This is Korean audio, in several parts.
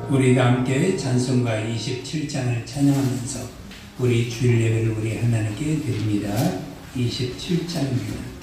우리 함께 찬송가 27장을 찬양하면서 우리 주일 예배를 우리 하나님께 드립니다. 27장입니다.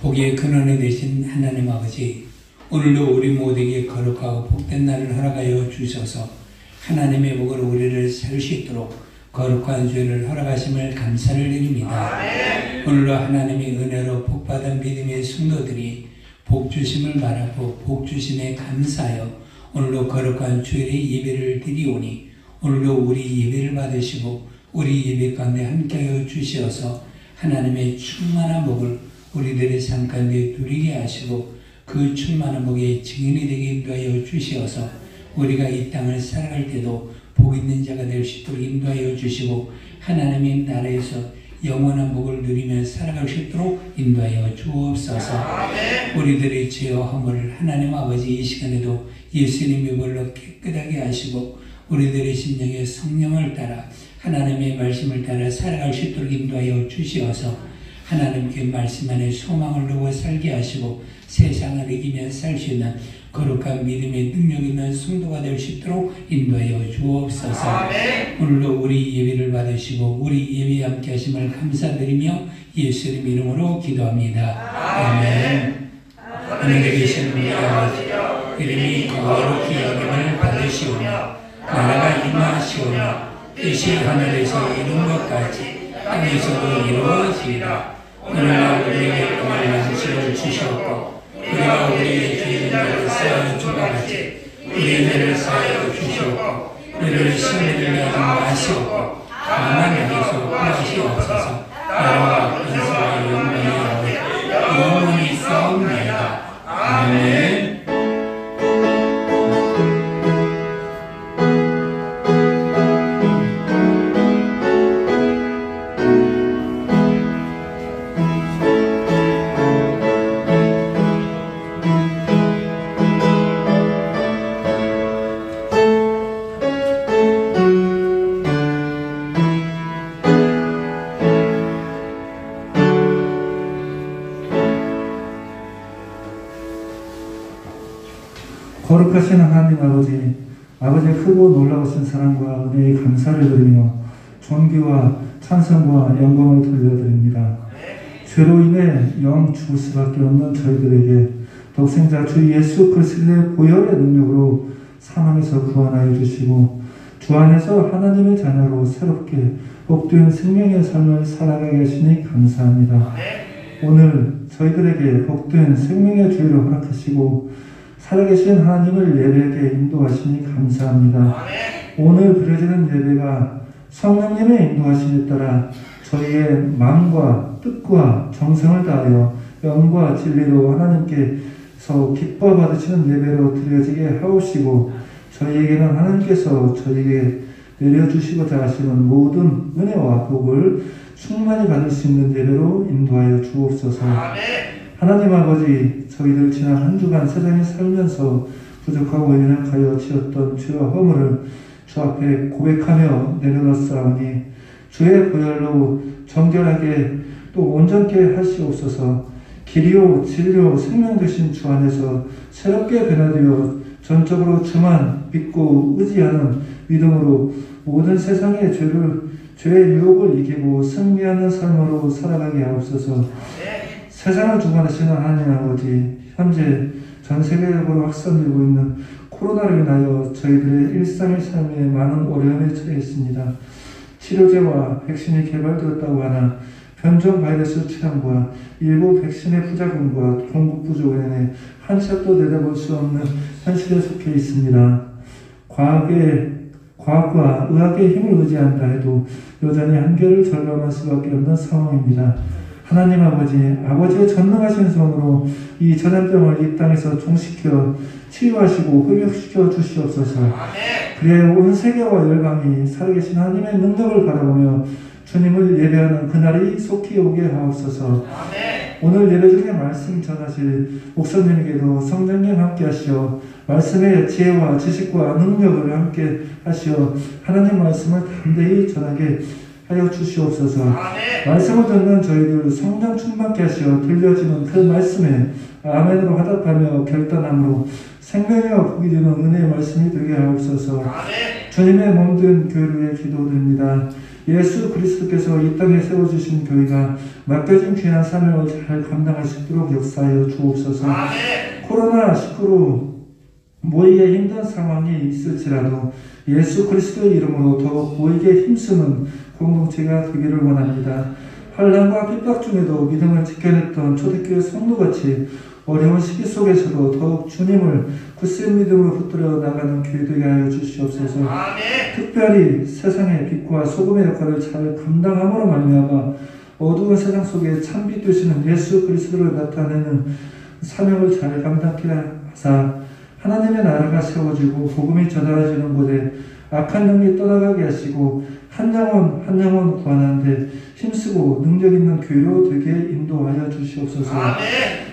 복의 근원이 되신 하나님 아버지, 오늘도 우리 모두에게 거룩하고 복된 날을 허락하여 주셔서 하나님의 복으로 우리를 살 수 있도록 거룩한 주일을 허락하심을 감사를 드립니다. 오늘도 하나님의 은혜로 복받은 믿음의 성도들이 복 주심을 바라고 복 주심에 감사하여 오늘도 거룩한 주일의 예배를 드리오니 오늘도 우리 예배를 받으시고 우리 예배 가운데 함께하여 주시어서 하나님의 충만한 복을 우리들의 삶 가운데 누리게 하시고 그 충만한 복의 증인이 되게 인도하여 주시어서 우리가 이 땅을 살아갈 때도 복 있는 자가 될 수 있도록 인도하여 주시고 하나님의 나라에서 영원한 복을 누리며 살아갈 수 있도록 인도하여 주옵소서. 우리들의 죄와 허물을 하나님 아버지 이 시간에도 예수님의 벌로 깨끗하게 하시고 우리들의 심령에 성령을 따라 하나님의 말씀을 따라 살아갈 수 있도록 인도하여 주시어서 하나님께 말씀 안에 소망을 두고 살게 하시고 세상을 이기며 살 수 있는 거룩한 믿음의 능력 있는 성도가 될 수 있도록 인도하여 주옵소서. 오늘도 우리 예배를 받으시고 우리 예배에 함께 하심을 감사드리며 예수님 이름으로 기도합니다. 아멘. 하늘에 계신 우리 아버지 이름이 거룩히 여김을 받으시오며 나라가 임하시오며 뜻이 하늘에서 이룬 것 같이 땅에서도 이루어지리라. 오늘날 우리에게 오늘 양식을 주시옵고 우리가 우리의 죄인들을 사하여 준 것 같이 우리의 죄를 사하여 주시옵고 우리를 시험에 하지 마시옵고 다만 여기서 구하시옵소서. 나라와 권세와 영광이 아버지 영원히 있사옵나이다. 아멘. 거룩하신 하나님 아버지의 크고 놀라우신 사랑과 은혜에 감사를 드리며 존귀와 찬송과 영광을 돌려드립니다. 죄로 인해 영 죽을 수밖에 없는 저희들에게 독생자 주 예수 그리스도의 보혈의 능력으로 사망에서 구원하여 주시고 주 안에서 하나님의 자녀로 새롭게 복된 생명의 삶을 살아가게 하시니 감사합니다. 오늘 저희들에게 복된 생명의 주의를 허락하시고 살아계신 하나님을 예배하게 인도하시니 감사합니다. 오늘 드려지는 예배가 성령님의 인도하심에 따라 저희의 마음과 뜻과 정성을 다하여 영과 진리로 하나님께서 기뻐 받으시는 예배로 드려지게 하옵시고 저희에게는 하나님께서 저희에게 내려주시고자 하시는 모든 은혜와 복을 충만히 받을 수 있는 예배로 인도하여 주옵소서. 하나님 아버지, 저희들 지난 한 주간 세상에 살면서 부족하고 연약하여 지었던 죄와 허물을 주 앞에 고백하며 내려놓사오니 주의 보혈로 정결하게 또 온전케 하시옵소서. 길이요 진리요 생명 되신 주 안에서 새롭게 변화되어 전적으로 주만 믿고 의지하는 믿음으로 모든 세상의 죄의 유혹을 이기고 승리하는 삶으로 살아가게 하옵소서. 세상을 주관하시는 하나님 아버지, 현재 전 세계적으로 확산되고 있는 코로나로 인하여 저희들의 일상의 삶에 많은 어려움에 처해 있습니다. 치료제와 백신이 개발되었다고 하나 변종 바이러스 출현과 일부 백신의 부작용과 공급 부족으로 인해 한치앞도 내다볼 수 없는 현실에 속해 있습니다. 과학과 의학의 힘을 의지한다 해도 여전히 한계를 절감할 수밖에 없는 상황입니다. 하나님 아버지의 전능하신 손으로 이 전염병을 이 땅에서 종식혀 치유하시고 회복시켜 주시옵소서. 그래 온 세계와 열방이 살아계신 하나님의 능력을 바라보며 주님을 예배하는 그날이 속히 오게 하옵소서. 오늘 예배 중에 말씀 전하실 목사님에게도 성령님 함께 하시어 말씀의 지혜와 지식과 능력을 함께 하시어 하나님 말씀을 담대히 전하게 하여 주시옵소서. 말씀을 듣는 저희들 성령 충만케 하시어 들려지는 그 말씀에 아멘으로 화답하며 결단함으로 생명이와 복이 되는 은혜의 말씀이 되게 하옵소서. 주님의 몸된 교회를 위해 기도드립니다. 예수 그리스도께서 이 땅에 세워주신 교회가 맡겨진 귀한 사명을 잘 감당할 수 있도록 역사하여 주옵소서. 코로나19로 모이기에 힘든 상황이 있을지라도 예수 그리스도의 이름으로 더욱 모이기에 힘쓰는 공동체가 되기를 원합니다. 환난과 핍박 중에도 믿음을 지켜냈던 초대교회 성도같이 어려운 시기 속에서도 더욱 주님을 굳센 믿음으로 붙들어 나가는 교회 되게 하여 주시옵소서. 특별히 세상의 빛과 소금의 역할을 잘 감당함으로 말미암아 어두운 세상 속에 참빛 되시는 예수 그리스도를 나타내는 사명을 잘 감당케 하사 하나님의 나라가 세워지고 복음이 전달해지는 곳에 악한 영이 떠나가게 하시고 한 영혼 구하는데 힘쓰고 능력 있는 교회로 되게 인도하여 주시옵소서.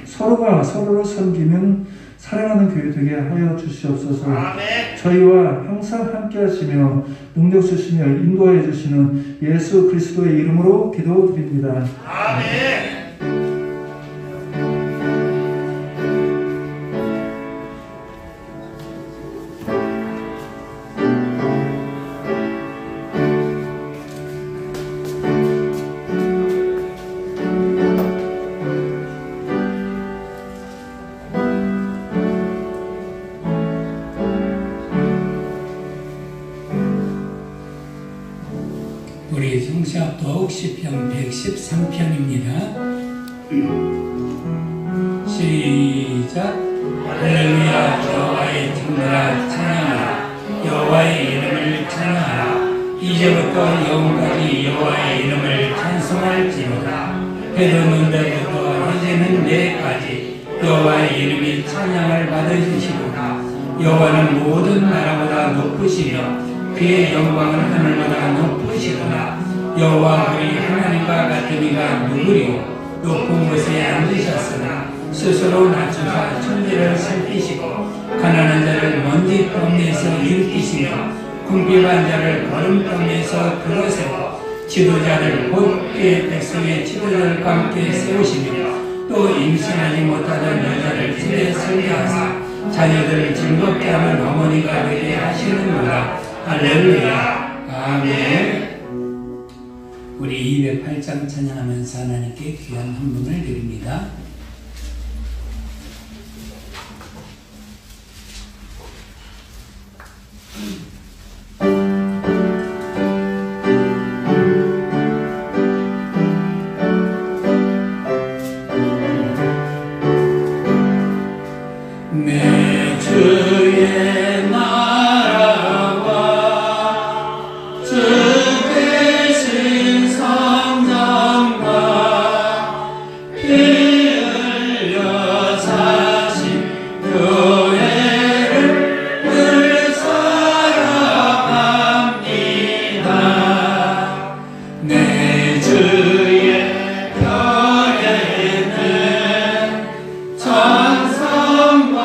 서로가 서로를 섬기면 사랑하는 교회 되게 하여 주시옵소서. 저희와 항상 함께 하시며 능력 주시며 인도하여 주시는 예수 그리스도의 이름으로 기도드립니다. 아멘. 같이 합독 시편 113편입니다. 시작. 할렐루야. 여호와의 등불아 찬양하라. 여호와의 이름을 찬양하라. 이제부터 영원까지 여호와의 이름을 찬송할지로다. 해도 눈때부터 이제는 내까지 여호와의 이름이 찬양을 받으시리로다. 여호와는 모든 나라보다 높으시며 그의 영광은 하늘보다 높으시도다. 여호와 우리 하나님과 같은 이가 누구리요. 높은 곳에 앉으셨으나 스스로 낮춰서 천지를 살피시고 가난한 자를 먼지 더미에서 일으키시며 궁핍한 자를 거름 더미에서 들어세워 지도자를 곧 그의 백성의 지도자들과 함께 세우시며 또 임신하지 못하던 여자를 집에 살게 하사 자녀들을 즐겁게 하는 어머니가 되게 하시는구나. 할렐루야. 아멘. 우리 208장 찬양하면서 하나님께 귀한 헌금을 드립니다. 내 주의 나라와 주 대신 성전과 피 흘려 사신 교회를 늘 사랑합니다. 내 주의 교회는 천성과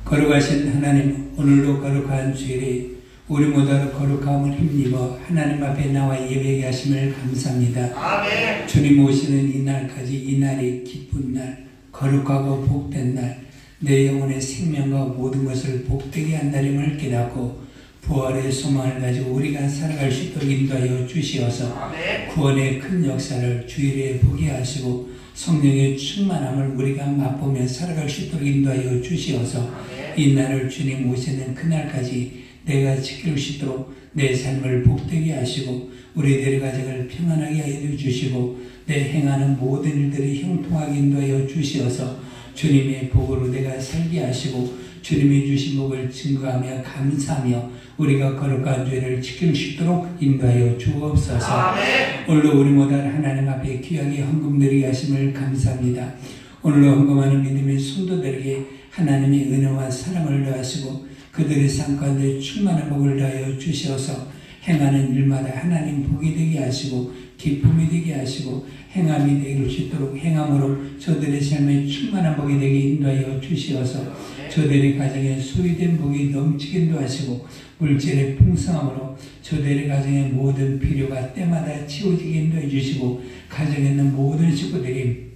거룩하신 하나님, 오늘도 거룩한 주일에 우리 모두 거룩함을 힘입어 하나님 앞에 나와 예배하게 하심을 감사합니다. 아멘. 주님 오시는 이날까지, 이날이 기쁜 날, 거룩하고 복된 날, 내 영혼의 생명과 모든 것을 복되게 한 날임을 깨닫고 부활의 소망을 가지고 우리가 살아갈 수 있도록 인도하여 주시어서 아멘. 구원의 큰 역사를 주일에 보게 하시고 성령의 충만함을 우리가 맛보며 살아갈 수 있도록 인도하여 주시어서 이 날을 주님 오시는 그날까지 내가 지킬 수 있도록 내 삶을 복되게 하시고 우리들의 가정을 평안하게 하여 주시고 내 행하는 모든 일들이 형통하게 인도하여 주시어서 주님의 복으로 내가 살게 하시고 주님이 주신 복을 증거하며 감사하며 우리가 거룩한 죄를 지킬 수 있도록 인도하여 주옵소서. 아멘. 오늘도 우리 모두 하나님 앞에 귀하게 헌금드리게 하심을 감사합니다. 오늘도 헌금하는 믿음의 성도들에게 하나님의 은혜와 사랑을 더하시고 그들의 삶 가운데 충만한 복을 더하여 주시어서 행하는 일마다 하나님 복이 되게 하시고 기쁨이 되게 하시고 행함이 될 수 있도록 행함으로 저들의 삶에 충만한 복이 되게 인도하여 주시어서 저들의 가정에 소유된 복이 넘치게 인도하시고 물질의 풍성함으로 저들의 가정의 모든 필요가 때마다 채워지게 인도해 주시고 가정에 있는 모든 식구들이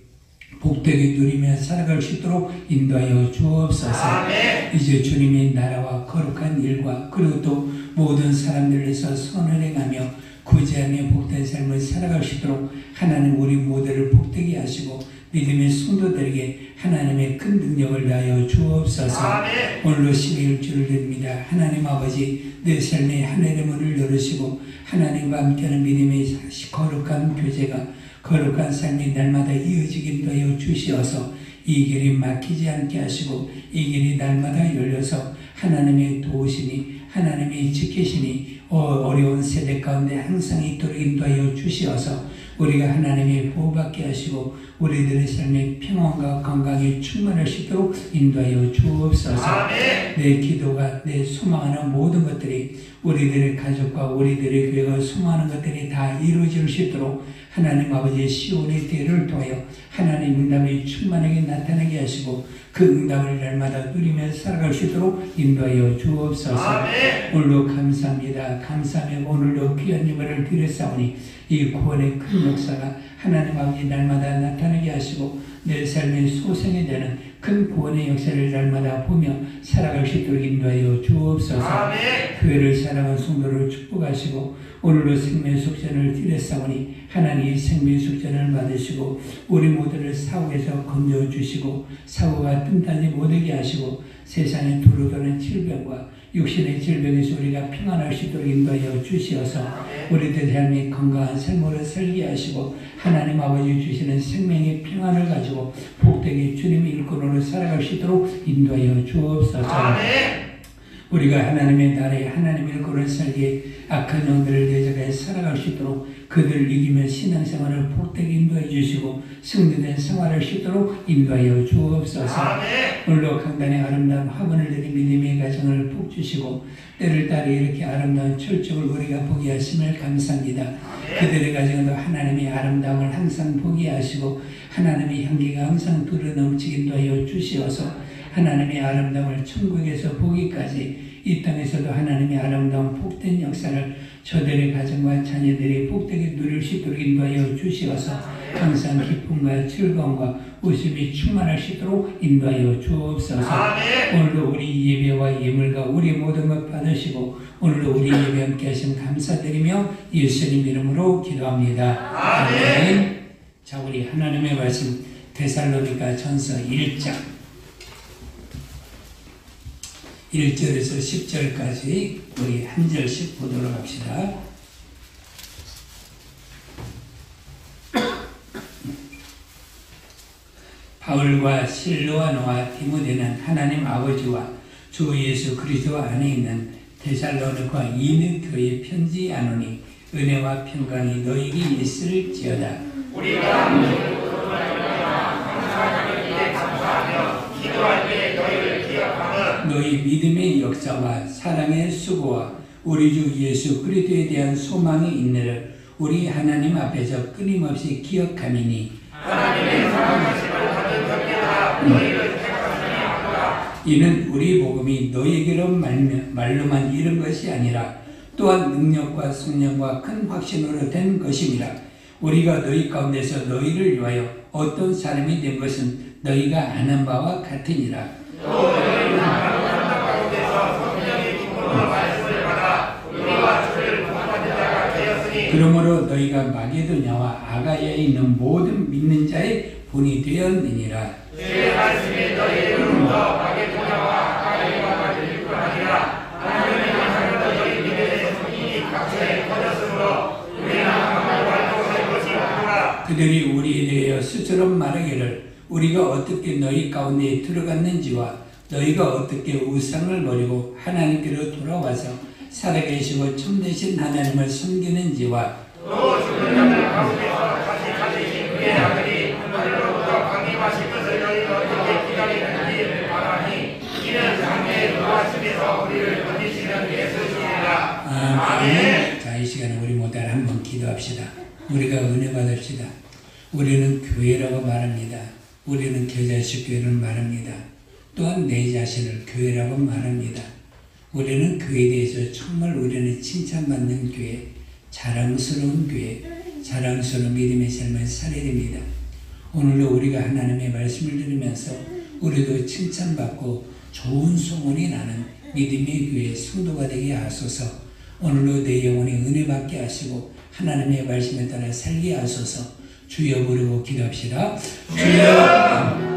복되게 누리며 살아갈 수 있도록 인도하여 주옵소서. 아멘. 이제 주님의 나라와 거룩한 일과 그리고 또 모든 사람들에서 선을 행하며 구제하며 복된 삶을 살아갈 수 있도록 하나님 우리 모두를 복되게 하시고 믿음의 성도들에게 하나님의 큰 능력을 다하여 주옵소서. 오늘로 12일주를 드립니다. 하나님 아버지 내 삶의 하늘의 문을 열으시고 하나님과 함께하는 믿음의 거룩한 교제가 거룩한 삶이 날마다 이어지게 하여 주시어서 이 길이 막히지 않게 하시고 이 길이 날마다 열려서 하나님의 도우심이 하나님의 지키심이 어려운 세대 가운데 항상 있도록 인도하여 주시어서 우리가 하나님의 보호받게 하시고 우리들의 삶의 평안과 건강에 충만할 수 있도록 인도하여 주옵소서. 내 기도가 내 소망하는 모든 것들이 우리들의 가족과 우리들의 교회가 소망하는 것들이 다 이루어질 수 있도록 하나님 아버지의 시온의 때를 통하여 하나님 응답이 충만하게 나타나게 하시고 그 응답을 날마다 누리며 살아갈 수 있도록 인도하여 주옵소서. 오늘도 감사합니다. 감사하며 오늘도 귀한 예물을 드렸사오니 이 구원의 큰 역사가 하나님 아버지 날마다 나타나게 하시고 내 삶의 소생이 되는 큰 구원의 역사를 날마다 보며 살아갈 수 있도록 인도하여 주옵소서. 교회를 사랑하는 성도를 축복하시고 오늘도 생명숙전을 드렸사오니 하나님 생명숙전을 받으시고 우리 모두를 사고에서 건져주시고 사고가 뜸타지 못하게 하시고 세상에 두루도는 질병과 육신의 질병에서 우리가 평안할 수 있도록 인도하여 주시어서 우리들 삶이 건강한 삶으로 살게 하시고 하나님 아버지 주시는 생명의 평안을 가지고 복되게 주님의 일꾼으로 살아갈 수 있도록 인도하여 주옵소서. 우리가 하나님의 나라에 하나님의 일꾼을 살기에 악한 영들을 대적해 살아갈 수 있도록 그들을 이기며 신앙생활을 복되게 인도해 주시고 승리된 생활을 수 있도록 인도하여 주옵소서. 오늘도 강단의 아름다운 화분을 내린 믿음의 가정을 복 주시고 때를 따라 이렇게 아름다운 철쭉을 우리가 보게 하심을 감사합니다. 그들의 가정도 하나님의 아름다움을 항상 보게 하시고 하나님의 향기가 항상 불어넘치게 인도하여 주시어서 하나님의 아름다움을 천국에서 보기까지 이 땅에서도 하나님의 아름다운 복된 역사를 저들의 가정과 자녀들이 복되게 누릴 수 있도록 인도하여 주시어서 항상 기쁨과 즐거움과 웃음이 충만할 수 있도록 인도하여 주옵소서. 오늘도 우리 예배와 예물과 우리 모든 것 받으시고 오늘도 우리 예배 함께 하심 감사드리며 예수님 이름으로 기도합니다. 아멘. 자, 우리 하나님의 말씀 데살로니가 전서 1장 1절에서 10절까지 우리 한 절씩 보도록 합시다. 바울과 실로아노와 디모데는 하나님 아버지와 주 예수 그리스도 안에 있는 데살로니가 있는 교회에 편지하노니 은혜와 평강이 너희에게 있을지어다. 우리가 감사하며 기도할 때 너희를 기억하며 너희 믿음의 역사와 사랑의 수고와 우리 주 예수 그리스도에 대한 소망이 있느를 우리 하나님 앞에서 끊임없이 기억함이니 하나님의 사랑하심을 받은 적이다 너희를 택하시니 아니라 이는 우리 복음이 너희에게로 말로만 이른 것이 아니라 또한 능력과 성령과 큰 확신으로 된 것임이라. 우리가 너희 가운데서 너희를 위하여 어떤 사람이 된 것은 너희가 아는 바와 같으니라. 또 너희는 하나님 가운데서 성령의 기쁨으로 말씀을 받아 우리와 주를 동반한 자가 되었으니 그러므로 너희가 마게도냐와 아가야에 있는 모든 믿는 자의 본이 되었느니라. 주의 말씀이 너희로부터 마게도냐와 아가야가 들릴 뿐 아니라 하나님의 나라로 너희 믿음의 성인이 각처에 퍼졌으므로 우리는 강하고 활동할 것이 없노라. 그들이 우리에 대하여 스스로 말하기를 우리가 어떻게 너희 가운데 들어갔는지와 너희가 어떻게 우상을 버리고 하나님께로 돌아와서 살아계시고 참되신 하나님을 섬기는지와 또 죽은 자들 가운데서 다시 가지신 그의 아들이 하늘로부터 강림하실 것을 너희가 어떻게 기다리는지 말하니 이는 장래의 노하심에서 우리를 건지시는 예수시니라. 아멘. 자, 이 시간에 우리 모두 한번 기도합시다. 우리가 은혜 받읍시다. 우리는 교회라고 말합니다. 우리는 겨자식 교회를 말합니다. 또한 내 자신을 교회라고 말합니다. 우리는 교회에 대해서 정말 우리는 칭찬받는 교회, 자랑스러운 교회, 자랑스러운 믿음의 삶을 살아야 됩니다. 오늘도 우리가 하나님의 말씀을 들으면서 우리도 칭찬받고 좋은 소문이 나는 믿음의 교회 성도가 되게 하소서. 오늘도 내 영혼에 은혜 받게 하시고 하나님의 말씀에 따라 살게 하소서. 주여 부르고 기도합시다. 주여.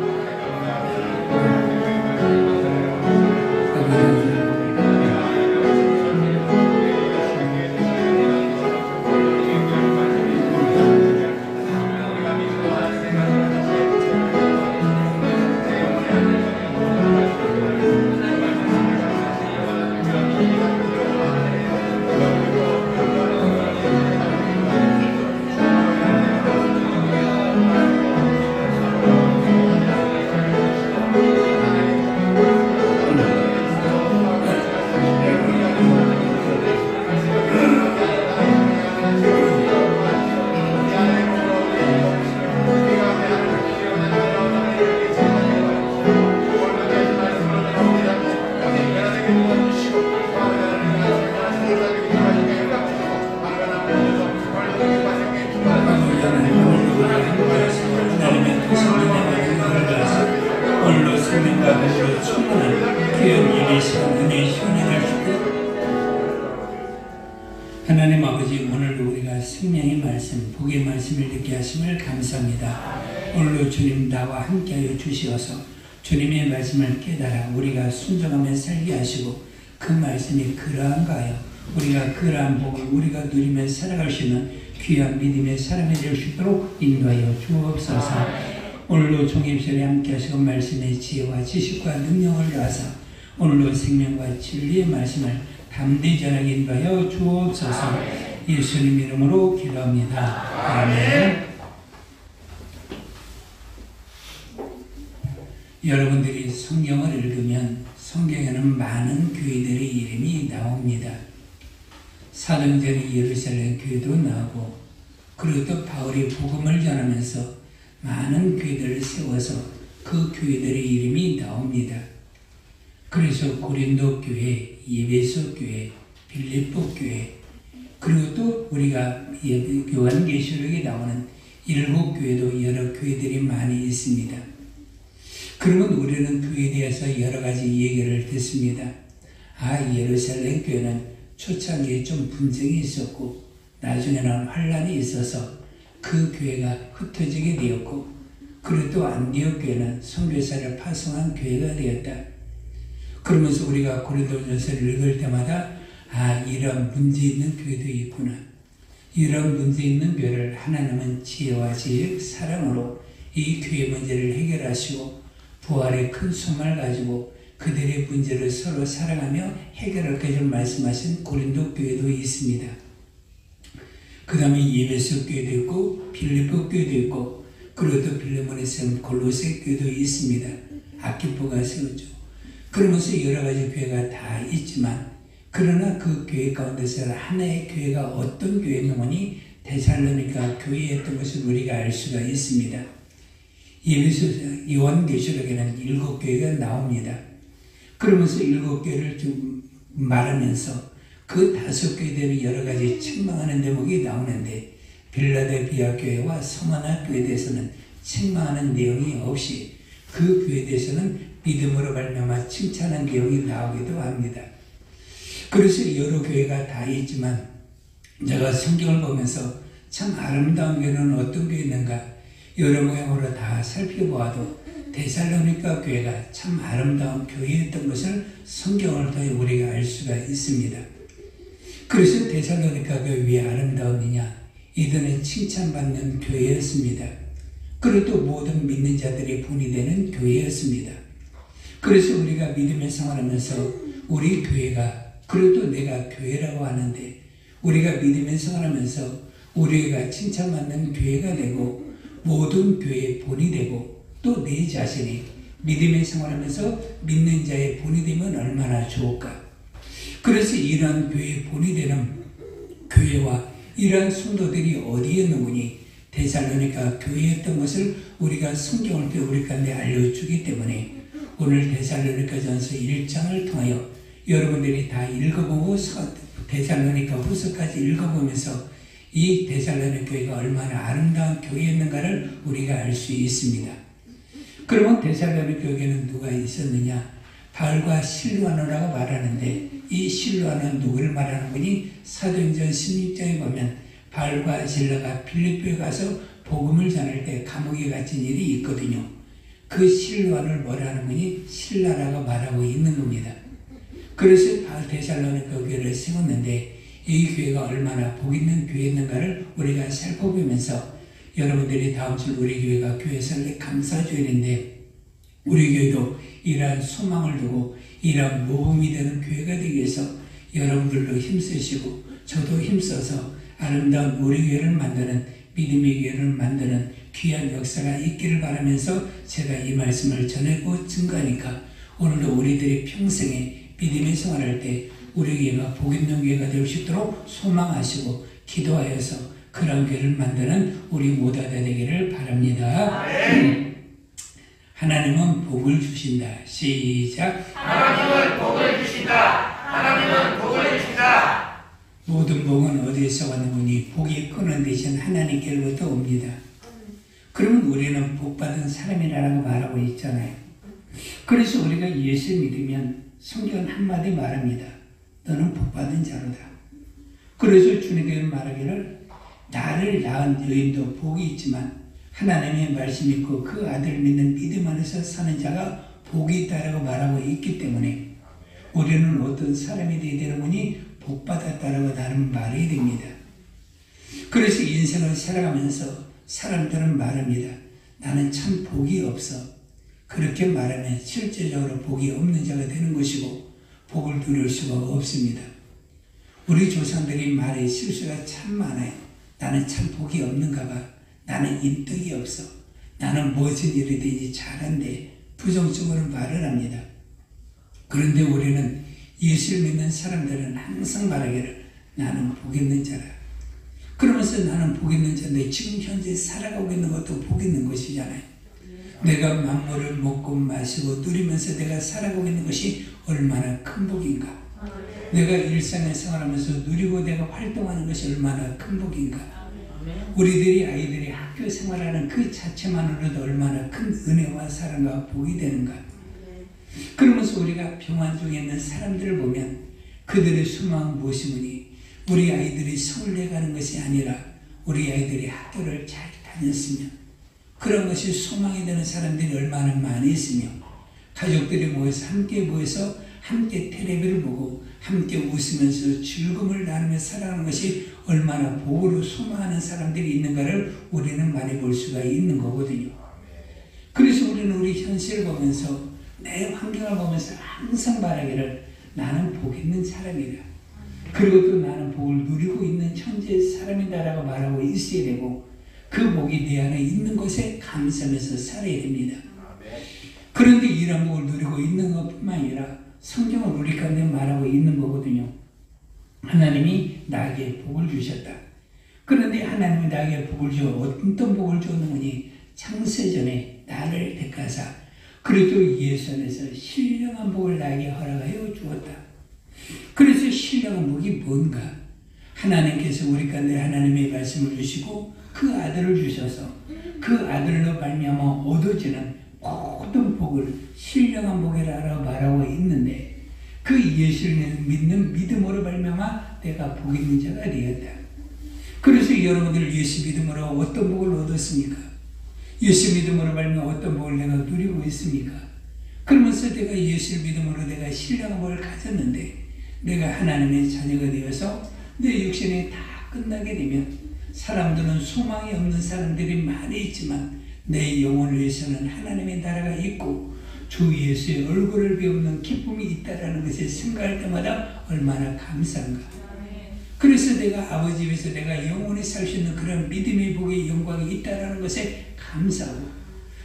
하나님 아버지, 오늘도 우리가 생명의 말씀, 복의 말씀을 듣게 하심을 감사합니다. 오늘도 주님 나와 함께하여 주시어서 주님의 말씀을 깨달아 우리가 순종하며 살게 하시고 그 말씀이 그러한가 하여 우리가 그러한 복을 우리가 누리며 살아갈 수 있는 귀한 믿음의 사람이 될 수 있도록 인도하여 주옵소서. 오늘도 종입설에 함께 하시고 말씀의 지혜와 지식과 능력을 더하사 오늘도 생명과 진리의 말씀을 담대히 전하게 인도하여 주옵소서. 예수님 이름으로 기도합니다. 아멘. 여러분들이 성경을 읽으면 성경에는 많은 교회들의 이름이 나옵니다. 사도행전의 예루살렘 교회도 나오고, 그리고 또 바울이 복음을 전하면서 많은 교회들을 세워서 그 교회들의 이름이 나옵니다. 그래서 고린도 교회, 에베소 교회, 빌립보 교회, 그리고 또 우리가 요한계시록에 나오는 7교회도 여러 교회들이 많이 있습니다. 그러면 우리는 그에 대해서 여러 가지 얘기를 듣습니다. 예루살렘 교회는 초창기에 좀 분쟁이 있었고 나중에는 환란이 있어서 그 교회가 흩어지게 되었고, 그리고 또 안디옥 교회는 선교사를 파송한 교회가 되었다. 그러면서 우리가 고린도전서를 읽을 때마다 이런 문제 있는 교회도 있구나. 이런 문제 있는 교회를 하나님은 지혜와 지혜, 사랑으로 이 교회 문제를 해결하시고 부활의 큰 소망을 가지고 그들의 문제를 서로 사랑하며 해결할 것을 말씀하신 고린도 교회도 있습니다. 그 다음에 에베소 교회도 있고 빌립보 교회도 있고, 그리고 또 빌레몬에 세운 골로새 교회도 있습니다. 아키포가 세웠죠. 그러면서 여러 가지 교회가 다 있지만, 그러나 그 교회 가운데서 하나의 교회가 어떤 교회였느니 데살로니가 교회였던 것을 우리가 알 수가 있습니다. 요한계시록에는 7교회가 나옵니다. 그러면서 7교회를 좀 말하면서 그 5교회들이 여러 가지 책망하는 대목이 나오는데, 빌라델피아 교회와 서머나 교회에 대해서는 책망하는 내용이 없이 그 교회에 대해서는 믿음으로 말미암아 칭찬하는 내용이 나오기도 합니다. 그래서 여러 교회가 다 있지만 제가 성경을 보면서 참 아름다운 교회는 어떤 교회였는가 여러 모양으로 다 살펴보아도 데살로니가 교회가 참 아름다운 교회였던 것을 성경을 통해 우리가 알 수가 있습니다. 그래서 데살로니가 교회 왜 아름다웠느냐? 이들은 칭찬받는 교회였습니다. 그리고 또 모든 믿는 자들의 본이 되는 교회였습니다. 그래서 우리가 믿음의 생활하면서 우리 교회가, 그리고 또 내가 교회라고 하는데, 우리가 믿음의 생활하면서 우리가 칭찬받는 교회가 되고 모든 교회의 본이 되고, 또 내 자신이 믿음의 생활하면서 믿는 자의 본이 되면 얼마나 좋을까. 그래서 이러한 교회의 본이 되는 교회와 이러한 성도들이 어디에 있는지 데살로니가 교회였던 것을 우리가 성경을 통해 우리 가운데 알려주기 때문에 오늘 데살로니가전서 1장을 통하여 여러분들이 다 읽어보고 데살로니가 후서까지 읽어보면서 이 데살로니가 교회가 얼마나 아름다운 교회였는가를 우리가 알 수 있습니다. 그러면 데살로니가 교회에는 누가 있었느냐? 바울과 실루아노라고 말하는데, 이 실루아노는 누구를 말하는 거니? 사도행전 16장에 보면 바울과 실라가 빌립보에 가서 복음을 전할 때 감옥에 갇힌 일이 있거든요. 그 실로안을 뭐라 하는 거니? 신라라고 말하고 있는 겁니다. 그래서 데살로니가 교회를 세웠는데 이 교회가 얼마나 복 있는 교회였는가를 우리가 살펴보면서 여러분들이 다음 주 우리 교회가 교회 설립 감사주일인데 우리 교회도 이러한 소망을 두고 이러한 모범이 되는 교회가 되기 위해서 여러분들도 힘쓰시고 저도 힘써서 아름다운 우리 교회를 만드는 믿음의 교회를 만드는 귀한 역사가 있기를 바라면서 제가 이 말씀을 전하고 증거하니까 오늘도 우리들이 평생에 믿음의 생활할 때 우리 교회가 복 있는 교회가 될 수 있도록 소망하시고 기도하여서 그런 교회를 만드는 우리 모두가 되기를 바랍니다. 하나님은 복을 주신다. 시작. 하나님은 복을 주신다. 하나님은 복을 주신다. 모든 복은 어디에서 왔는 거니? 복이 끊은 대신 하나님께로부터 옵니다. 그러면 우리는 복받은 사람이라고 말하고 있잖아요. 그래서 우리가 예수 믿으면 성경 한마디 말합니다. 너는 복받은 자로다. 그래서 주님께서 말하기를 나를 낳은 여인도 복이 있지만 하나님의 말씀 믿고 그 아들 믿는 믿음 안에서 사는 자가 복이 있다라고 말하고 있기 때문에 우리는 어떤 사람이 되어야 되는 거니? 복받았다라고 나는 말해야 됩니다. 그래서 인생을 살아가면서 사람들은 말합니다. 나는 참 복이 없어. 그렇게 말하면 실제적으로 복이 없는 자가 되는 것이고 복을 누릴 수가 없습니다. 우리 조상들이 말에 실수가 참 많아요. 나는 참 복이 없는가 봐. 나는 인덕이 없어. 나는 무슨 일이든지 잘한데 부정적으로 말을 합니다. 그런데 우리는 예수를 믿는 사람들은 항상 말하기를 나는 복 있는 자라. 그러면서 나는 복 있는 자인데 지금 현재 살아가고 있는 것도 복 있는 것이잖아요. 내가 만물을 먹고 마시고 누리면서 내가 살아가고 있는 것이 얼마나 큰 복인가. 내가 일상을 생활하면서 누리고 내가 활동하는 것이 얼마나 큰 복인가. 우리들이 아이들이 학교 생활하는 그 자체만으로도 얼마나 큰 은혜와 사랑과 복이 되는가. 그러면서 우리가 병환 중에 있는 사람들을 보면 그들의 소망은 무엇이니? 우리 아이들이 서울에 가는 것이 아니라 우리 아이들이 학교를 잘 다녔으면 그런 것이 소망이 되는 사람들이 얼마나 많이 있으며 가족들이 모여서 함께 텔레비를 보고 함께 웃으면서 즐거움을 나누며 살아가는 것이 얼마나 복으로 소망하는 사람들이 있는가를 우리는 많이 볼 수가 있는 거거든요. 그래서 우리는 우리 현실을 보면서 내 환경을 보면서 항상 말하기를 나는 복 있는 사람이다. 그리고 또 나는 복을 누리고 있는 천재의 사람이다라고 말하고 있어야 되고 그 복이 내 안에 있는 것에 감사하면서 살아야 됩니다. 그런데 이런 복을 누리고 있는 것뿐만 아니라 성경은 우리 가운데 말하고 있는 거거든요. 하나님이 나에게 복을 주셨다. 그런데 하나님이 나에게 복을 줘 어떤 복을 줬느니 창세전에 나를 택하사 그리고 예수 안에서 신령한 복을 나에게 허락하여 주었다. 그래서 신령한 복이 뭔가? 하나님께서 우리 가운데 하나님의 말씀을 주시고 그 아들을 주셔서 그 아들로 말미암아 얻어지는 모든 복을 신령한 복이라고 말하고 있는데 그 예수를 믿는 믿음으로 말미암아 내가 복 있는 자가 되었다. 그래서 여러분들 예수 믿음으로 어떤 복을 얻었습니까? 예수 믿음으로 말미암아 어떤 복을 내가 누리고 있습니까? 그러면서 내가 예수 믿음으로 내가 신령한 복을 가졌는데 내가 하나님의 자녀가 되어서 내 육신이 다 끝나게 되면 사람들은 소망이 없는 사람들이 많이 있지만 내 영혼을 위해서는 하나님의 나라가 있고 주 예수의 얼굴을 배우는 기쁨이 있다라는 것을 생각할 때마다 얼마나 감사한가. 그래서 내가 아버지 위해서 내가 영원히 살 수 있는 그런 믿음의 복의 영광이 있다라는 것에 감사하고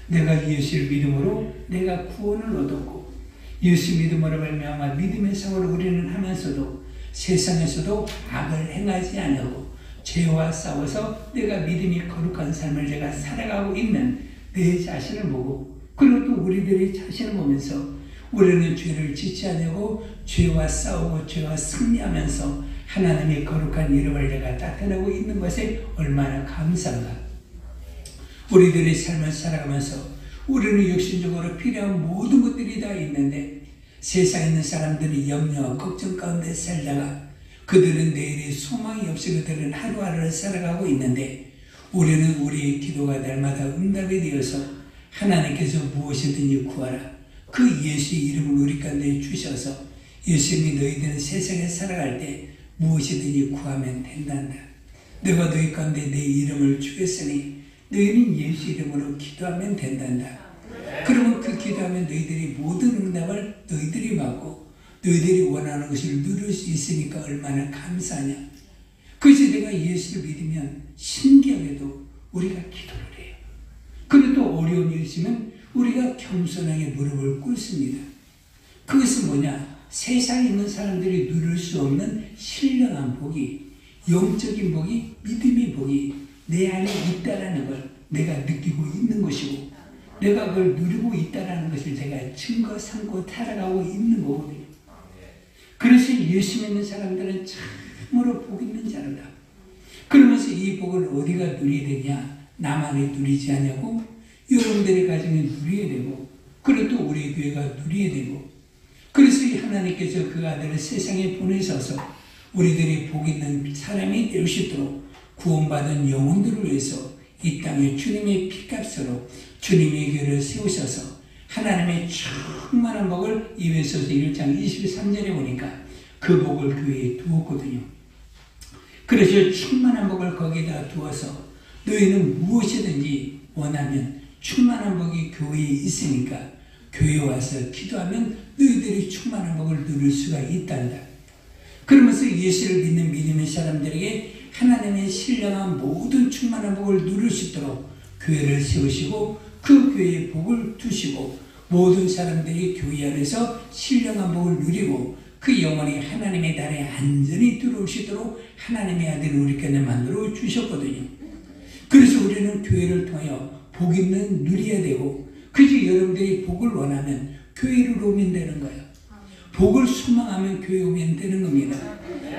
내가 예수를 믿음으로 내가 구원을 얻었고 예수 믿음으로 말미암아 믿음의 생활을 우리는 하면서도 세상에서도 악을 행하지 않고 죄와 싸워서 내가 믿음이 거룩한 삶을 내가 살아가고 있는 내 자신을 보고 그리고 또 우리들의 자신을 보면서 우리는 죄를 짓지 않고 죄와 싸우고 죄와 승리하면서 하나님의 거룩한 이름을 내가 나타내고 있는 것에 얼마나 감사한가. 우리들의 삶을 살아가면서 우리는 육신적으로 필요한 모든 것들이 다 있는데 세상에 있는 사람들이 염려와 걱정 가운데 살다가 그들은 내일의 소망이 없이 그들은 하루하루를 살아가고 있는데 우리는 우리의 기도가 날마다 응답이 되어서 하나님께서 무엇이든지 구하라. 그 예수의 이름을 우리 가운데 주셔서 예수님이 너희들은 세상에 살아갈 때 무엇이든지 구하면 된단다. 내가 너희 가운데 내 이름을 주겠으니 너희는 예수 이름으로 기도하면 된단다. 그러면 그 기도하면 너희들이 모든 응답을 너희들이 받고 너희들이 원하는 것을 누릴 수 있으니까 얼마나 감사하냐. 그래서 내가 예수를 믿으면 신기하게도 우리가 기도를 해요. 그리고 또 어려운 일이 있으면 우리가 겸손하게 무릎을 꿇습니다. 그것은 뭐냐? 세상에 있는 사람들이 누릴 수 없는 신령한 복이, 영적인 복이, 믿음의 복이 내 안에 있다라는 걸 내가 느끼고 있는 것이고 내가 그걸 누리고 있다라는 것을 제가 증거 삼고 살아가고 있는 거거든요. 그래서 예수 믿는 사람들은 참으로 복 있는 자로다. 그러면서 이 복을 어디가 누리게 되냐? 나만이 누리지 않냐고? 여러분들의 가정에 누리게 되고 그리고 또 우리 교회가 누리게 되고 그래서 하나님께서 그 아들을 세상에 보내셔서 우리들이 복 있는 사람이 될 수 있도록 구원받은 영혼들을 위해서 이 땅에 주님의 피값으로 주님의 교회를 세우셔서 하나님의 충만한 복을 에베소서 1장 23절에 보니까 그 복을 교회에 두었거든요. 그래서 충만한 복을 거기다 두어서 너희는 무엇이든지 원하면 충만한 복이 교회에 있으니까 교회에 와서 기도하면 너희들이 충만한 복을 누릴 수가 있단다. 그러면서 예수를 믿는 믿음의 사람들에게 하나님의 신령한 모든 충만한 복을 누릴 수 있도록 교회를 세우시고 그 교회에 복을 두시고 모든 사람들이 교회 안에서 신령한 복을 누리고 그 영혼이 하나님의 나라에 안전히 들어올 수 있도록 하나님의 아들을 우리에게 만들어 주셨거든요. 그래서 우리는 교회를 통하여 복 있는 누려야 되고 그래서 여러분들이 복을 원하면 교회로 오면 되는 거예요. 복을 소망하면 교회에 오면 되는 겁니다.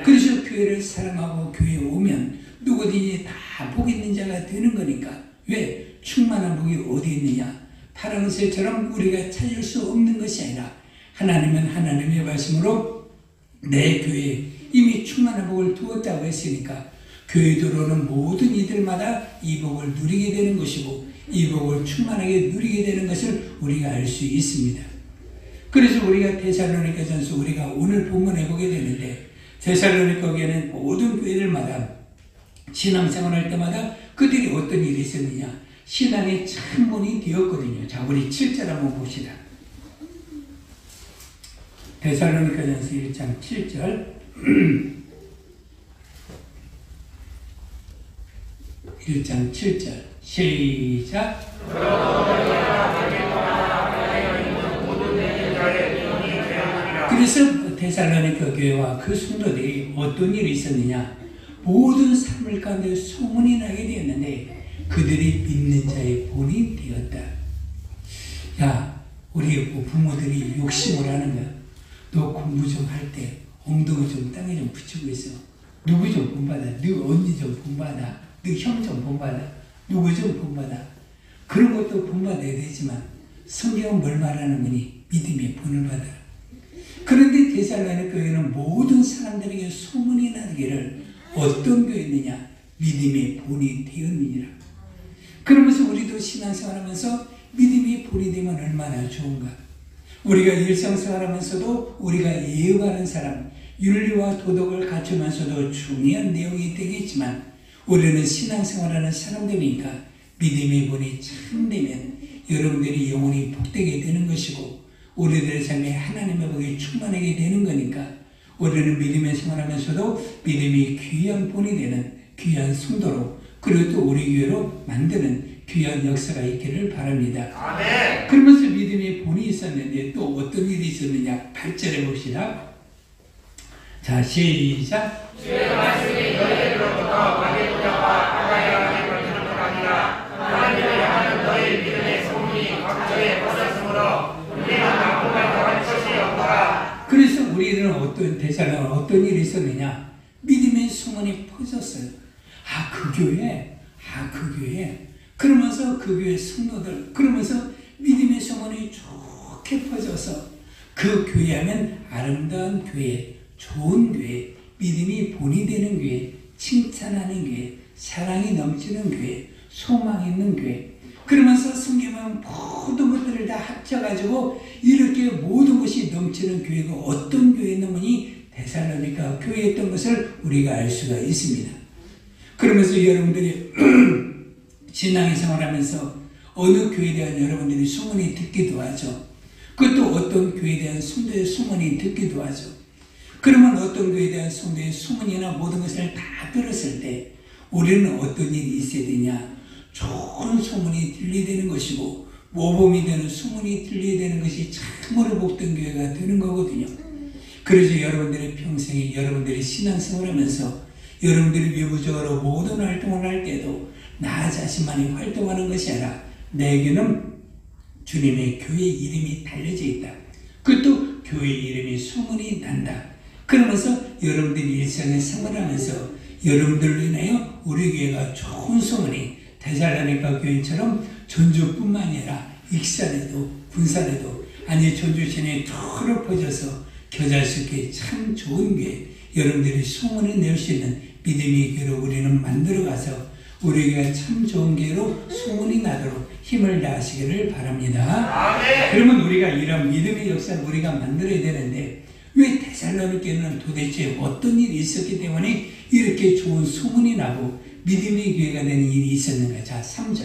그래서 교회를 사랑하고 교회에 오면 누구든지 다 복 있는 자가 되는 거니까. 왜? 충만한 복이 어디 있느냐? 파랑새처럼 우리가 찾을 수 없는 것이 아니라 하나님은 하나님의 말씀으로 내 교회에 이미 충만한 복을 두었다고 했으니까 교회에 들어오는 모든 이들마다 이 복을 누리게 되는 것이고 이 복을 충만하게 누리게 되는 것을 우리가 알 수 있습니다. 그래서 우리가 데살로니가전서 우리가 오늘 본문에 보게 되는데 데살로니가에는 모든 교회들마다 신앙생활할 때마다 그들이 어떤 일이 있었느냐? 신앙의 창문이 되었거든요. 자, 우리 7절 한번 봅시다. 데살로니가전서 1장 7절 1장 7절 시작. 그래서 데살로니가 교회와 그 성도들이 어떤 일이 있었느냐? 모든 삶을 가운데 소문이 나게 되었는데 그들이 믿는 자의 본이 되었다. 야, 우리 부모들이 욕심을 하는 거야. 너 공부 좀 할 때 엉덩이 좀 땅에 좀 붙이고 있어. 누구 좀 본받아. 너 언니 좀 본받아. 너 형 좀 본받아. 누구 좀 본받아. 그런 것도 본받아야 되지만 성경은 뭘 말하는 거니? 믿음의 본을 받아라. 그런데 데살로니가 교회는 모든 사람들에게 소문이 나기를 어떤 교회였느냐? 믿음의 본이 되었느니라. 그러면서 우리도 신앙생활하면서 믿음의 본이 되면 얼마나 좋은가? 우리가 일상생활하면서도 우리가 예우하는 사람, 윤리와 도덕을 갖추면서도 중요한 내용이 되겠지만 우리는 신앙생활하는 사람들이니까 믿음의 본이 참되면 여러분들이 영혼이 복되게 되는 것이고 우리들의 삶에 하나님의 복이 충만하게 되는 거니까 우리는 믿음의 생활하면서도 믿음이 귀한 본이 되는 귀한 성도로 그리고 또 우리 교회로 만드는 귀한 역사가 있기를 바랍니다. 아멘. 그러면서 믿음의 본이 있었는데 또 어떤 일이 있었느냐? 8절에 봅시다. 자, 시작. 주의 말씀이 너희로부터 마게도냐와 아가야에 걸리는 것 아니라 하나님을 향하는 너희 믿음의 소문이 각처에 퍼졌으므로 우리는 나쁜 말 더할 것이 없더라. 그래서 우리는 어떤 일이 있었느냐? 믿음의 소문이 퍼졌어요. 그 교회. 그러면서 그 교회 성도들, 그러면서 믿음의 소문이 좋게 퍼져서 그 교회 하면 아름다운 교회, 좋은 교회, 믿음이 본이 되는 교회, 칭찬하는 교회, 사랑이 넘치는 교회, 소망 있는 교회. 그러면서 성경은 모든 것들을 다 합쳐가지고 이렇게 모든 것이 넘치는 교회가 어떤 교회였느니 데살로니가 교회였던 것을 우리가 알 수가 있습니다. 그러면서 여러분들이 신앙의 생활하면서 어느 교회에 대한 여러분들이 소문이 듣기도 하죠. 그것도 어떤 교회에 대한 성도의 소문이 듣기도 하죠. 그러면 어떤 교회에 대한 성도의 소문이나 모든 것을 다 들었을 때 우리는 어떤 일이 있어야 되냐? 좋은 소문이 들리되는 것이고 모범이 되는 소문이 들려야 되는 것이 참으로 복된 교회가 되는 거거든요. 그래서 여러분들의 평생에 여러분들이 신앙생활을 하면서 여러분들이 외부적으로 모든 활동을 할 때도 나 자신만이 활동하는 것이 아니라 내게는 주님의 교회 이름이 달려져 있다. 그것도 교회 이름이 소문이 난다. 그러면서 여러분들이 일상에 생활하면서 여러분들로 인하여 우리 교회가 좋은 소문이 데살로니가 교회처럼 전주뿐만 아니라 익산에도 군산에도 아니 전주 시내에 털어 퍼져서 겨자스럽게 참 좋은 교회 여러분들이 소문을 낼 수 있는 믿음의 교회로 우리는 만들어가서 우리 교회가 참 좋은 교회로 소문이 나도록 힘을 다하시기를 바랍니다. 아멘. 그러면 우리가 이런 믿음의 역사를 우리가 만들어야 되는데 왜 데살로니가는 도대체 어떤 일이 있었기 때문에 이렇게 좋은 소문이 나고 믿음의 교회가 되는 일이 있었는가? 자, 3절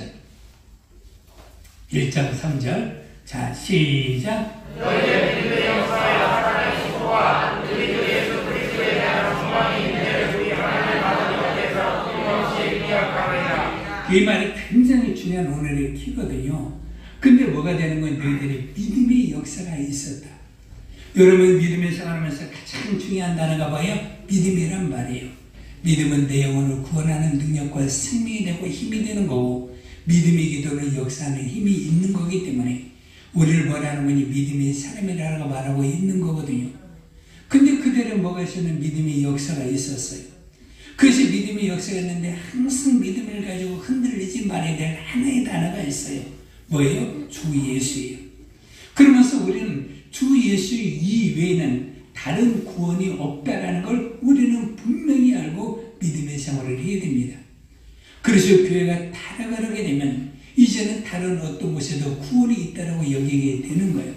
1장 3절 자, 시작. 너희의 믿음의 역사에 나타나는 신부와 우리 주 예수 그리스도에 대한 소망이 있는 우리 하나님 아버지 앞에서 끊임없이 기억하리라. 이 말이 굉장히 중요한 오늘의 키거든요. 근데 뭐가 되는 건 너희들이 믿음의 역사가 있었다. 여러분 믿음의 생활하면서 가장 중요한 단어가 뭐예요? 믿음이란 말이에요. 믿음은 내 영혼을 구원하는 능력과 생명이 되고 힘이 되는 거고 믿음의 기도는 역사하는 힘이 있는 거기 때문에 우리를 뭐라는 거니 믿음의 사람이라고 말하고 있는 거거든요. 근데 그들은 뭐가 있었는 믿음의 역사가 있었어요. 그래서 믿음의 역사가 있는데 항상 믿음을 가지고 흔들리지 말아야 될 하나의 단어가 있어요. 뭐예요? 주 예수예요. 그러면서 우리는 주 예수 이외에는 다른 구원이 없다라는 걸 우리는 분명히 알고 믿음의 생활을 해야 됩니다. 그래서 교회가 타락하게 되면 이제는 다른 어떤 곳에도 구원이 있다라고 여기게 되는 거예요.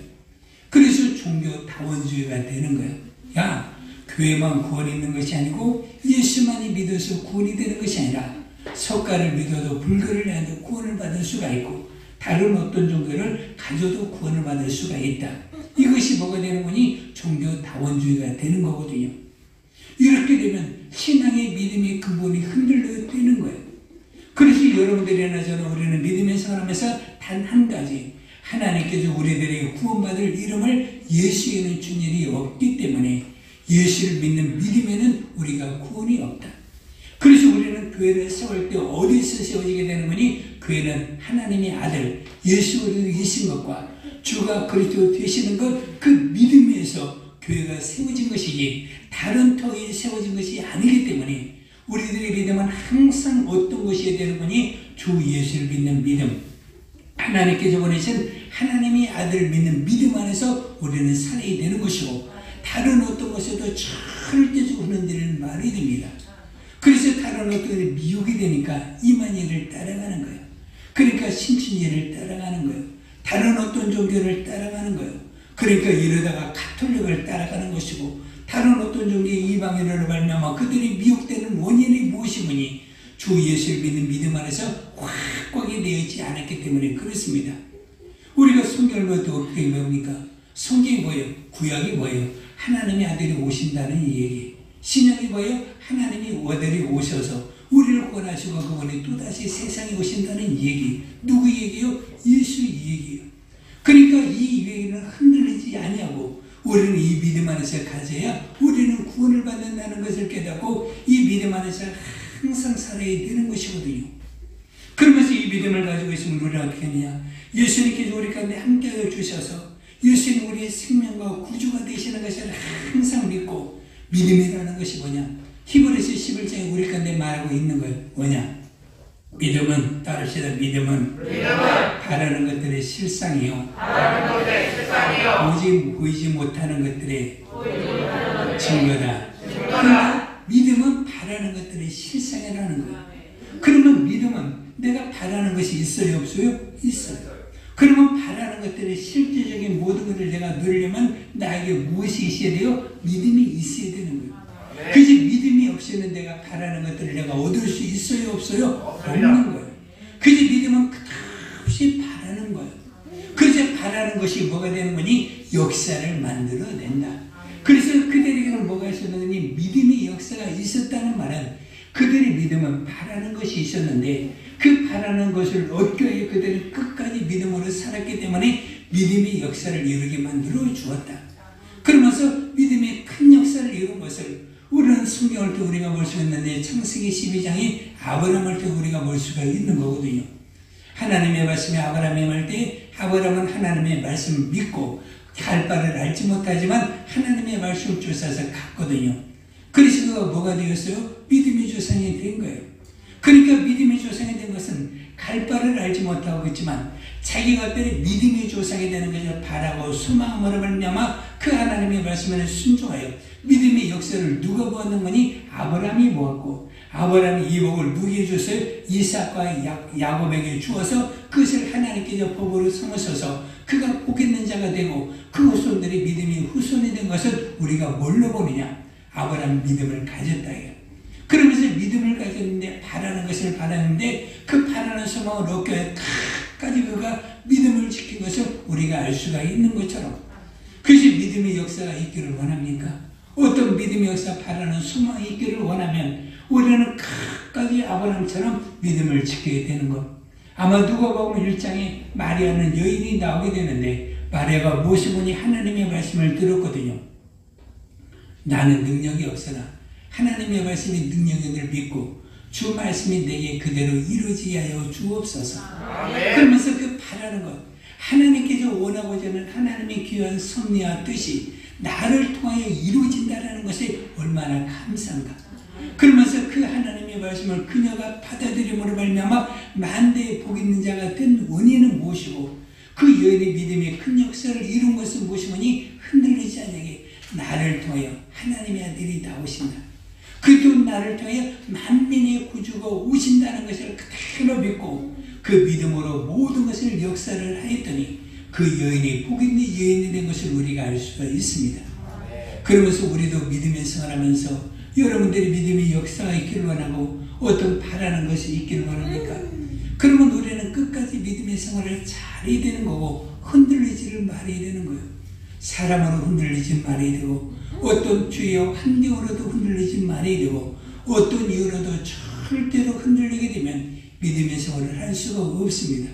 그래서 종교 다원주의가 되는 거예요. 야, 교회만 구원이 있는 것이 아니고 예수만이 믿어서 구원이 되는 것이 아니라 석가를 믿어도 불교를 해도 구원을 받을 수가 있고 다른 어떤 종교를 가져도 구원을 받을 수가 있다. 이것이 뭐가 되는 거니? 종교 다원주의가 되는 거거든요. 이렇게 되면 신앙의 믿음의 근본이 흔들리는 거예요. 그래서 여러분들이나 저는 우리는 믿음의 생활하면서 단 한 가지 하나님께서 우리들에게 구원받을 이름을 예수에는 준 일이 없기 때문에 예수를 믿는 믿음에는 우리가 구원이 없다. 그래서 우리는 교회를 세울 때 어디서 세워지게 되는 거니? 교회는 하나님의 아들 예수 그리스도 계신 것과 주가 그리스도 되시는 것 그 믿음에서 교회가 세워진 것이지 다른 터에 세워진 것이 아니기 때문에 우리들의 믿음은 항상 어떤 것이 되는 거니? 주 예수를 믿는 믿음 하나님께서 보내신 하나님의 아들을 믿는 믿음 안에서 우리는 살아야 되는 것이고 다른 어떤 것에도 절대적으로 흔들리는 말이 됩니다. 그래서 다른 어떤 것에 미혹이 되니까 이만희를 따라가는 거예요. 그러니까 신춘예를 따라가는 거예요. 다른 어떤 종교를 따라가는 거예요. 그러니까 이러다가 가톨릭을 따라가는 것이고 다른 어떤 종교의 이방인으로 말미암아 그들이 미혹되는 원인이 무엇이니? 주 예수를 믿는 믿음 안에서 확고하게 되어 있지 않았기 때문에 그렇습니다. 우리가 성경을 볼 때 어떻게 배웁니까? 성경이 뭐예요? 구약이 뭐예요? 하나님의 아들이 오신다는 얘기. 신약이 뭐예요? 하나님이 아들이 오셔서 우리를 구원하시고 그분이 또다시 세상에 오신다는 얘기. 누구 얘기요? 예수 얘기예요. 그러니까 이 얘기는 흔들리지 아니하고 우리는 이 믿음 안에서 가져야 우리는 구원을 받는다는 것을 깨닫고 이 믿음 안에서 항상 살아야 되는 것이거든요. 그러면서 이 믿음을 가지고 있으면 우리는 어떻게 하느냐? 예수님께서 우리 가운데 함께하여 주셔서 예수님 우리의 생명과 구주가 되시는 것을 항상 믿고 믿음이라는 것이 뭐냐? 히브리서 11장에 우리 가운데 말하고 있는 거예요. 뭐냐? 믿음은 따르시다. 믿음은 바라는 것들의 실상이요. 오직 보이지 못하는 것들의 증거다. 그러나 믿음은 바라는 것들이 실상이라는 거예요. 그러면 믿음은 내가 바라는 것이 있어요, 없어요? 있어요. 그러면 바라는 것들이 실제적인 모든 것을 내가 누리려면 나에게 무엇이 있어야 돼요? 믿음이 있어야 되는 거예요. 그지 믿음이 없이는 내가 바라는 것들을 내가 얻을 수 있어요, 없어요? 없는 거예요. 그지 믿음은 끝없이 바라는 거예요. 그래서 바라는 것이 뭐가 되는 거니? 역사를 만들어낸다. 그래서 그들에게는 뭐가 있었느니 믿음의 역사가 있었다는 말은 그들의 믿음은 바라는 것이 있었는데 그 바라는 것을 얻기 위해 그들은 끝까지 믿음으로 살았기 때문에 믿음의 역사를 이루게 만들어 주었다. 그러면서 믿음의 큰 역사를 이룬 것을 우리는 성경을 때 우리가 볼 수 있는데 창세기 12장에 아브라함을 때 우리가 볼 수가 있는 거거든요. 하나님의 말씀이 아브라함에 말 때 아브라함은 하나님의 말씀을 믿고 갈 바를 알지 못하지만 하나님의 말씀을 쫓아서 갔거든요. 그래서 그가 뭐가 되었어요? 믿음의 조상이 된 거예요. 그러니까 믿음의 조상이 된 것은 갈 바를 알지 못하고 있지만 자기가 때에 믿음의 조상이 되는 것을 바라고 소망함으로 말미암아 그 하나님의 말씀에 순종하여 믿음의 역사를 누가 보았는 거니? 아브라함이 보았고 아브라함이 이 복을 누구에게 줬어요? 이삭과 야곱에게 주어서 그것을 하나님께서 법으로 삼으셔서 그가 복 있는 자가 되고 그 후손들이 믿음의 후손이 된 것을 우리가 뭘로 보느냐? 아브라함 믿음을 가졌다. 그러면서 믿음을 가졌는데 바라는 것을 바랐는데 그 바라는 소망을 얻기 위해 끝까지 그가 믿음을 지킨 것을 우리가 알 수가 있는 것처럼 그것이 믿음의 역사가 있기를 원합니까? 어떤 믿음의 역사 바라는 소망이 있기를 원하면 우리는 끝까지 아브라함처럼 믿음을 지키게 되는 것. 아마 누가 보면 1장에 마리아는 여인이 나오게 되는데 마리아가 무엇이 보니 하나님의 말씀을 들었거든요. 나는 능력이 없으나 하나님의 말씀이 능력을 믿고 주 말씀이 내게 그대로 이루어지게 하여 주옵소서. 그러면서 그 바라는 것 하나님께서 원하고자 하는 하나님의 귀한 섭리와 뜻이 나를 통하여 이루어진다는 것이 얼마나 감사한가. 그러면서 그 하나님의 말씀을 그녀가 받아들임으로 말미암아 만대의 복 있는 자가 된 원인은 무엇이고 그 여인의 믿음의 큰 역사를 이룬 것은 무엇이니 흔들리지 않게 나를 통하여 하나님의 아들이 나오신다. 그도 나를 통하여 만민의 구주가 오신다는 것을 그대로 믿고 그 믿음으로 모든 것을 역사를 하였더니 그 여인이 복 있는 여인이 된 것을 우리가 알 수가 있습니다. 그러면서 우리도 믿음의 생활하면서 여러분들이 믿음의 역사가 있기를 원하고 어떤 바라는 것이 있기를 원합니까? 그러면 우리는 끝까지 믿음의 생활을 잘해야 되는 거고 흔들리지를 말아야 되는 거예요. 사람으로 흔들리지 말아야 되고 어떤 주요 환경으로도 흔들리지 말아야 되고 어떤 이유로도 절대로 흔들리게 되면 믿음의 생활을 할 수가 없습니다.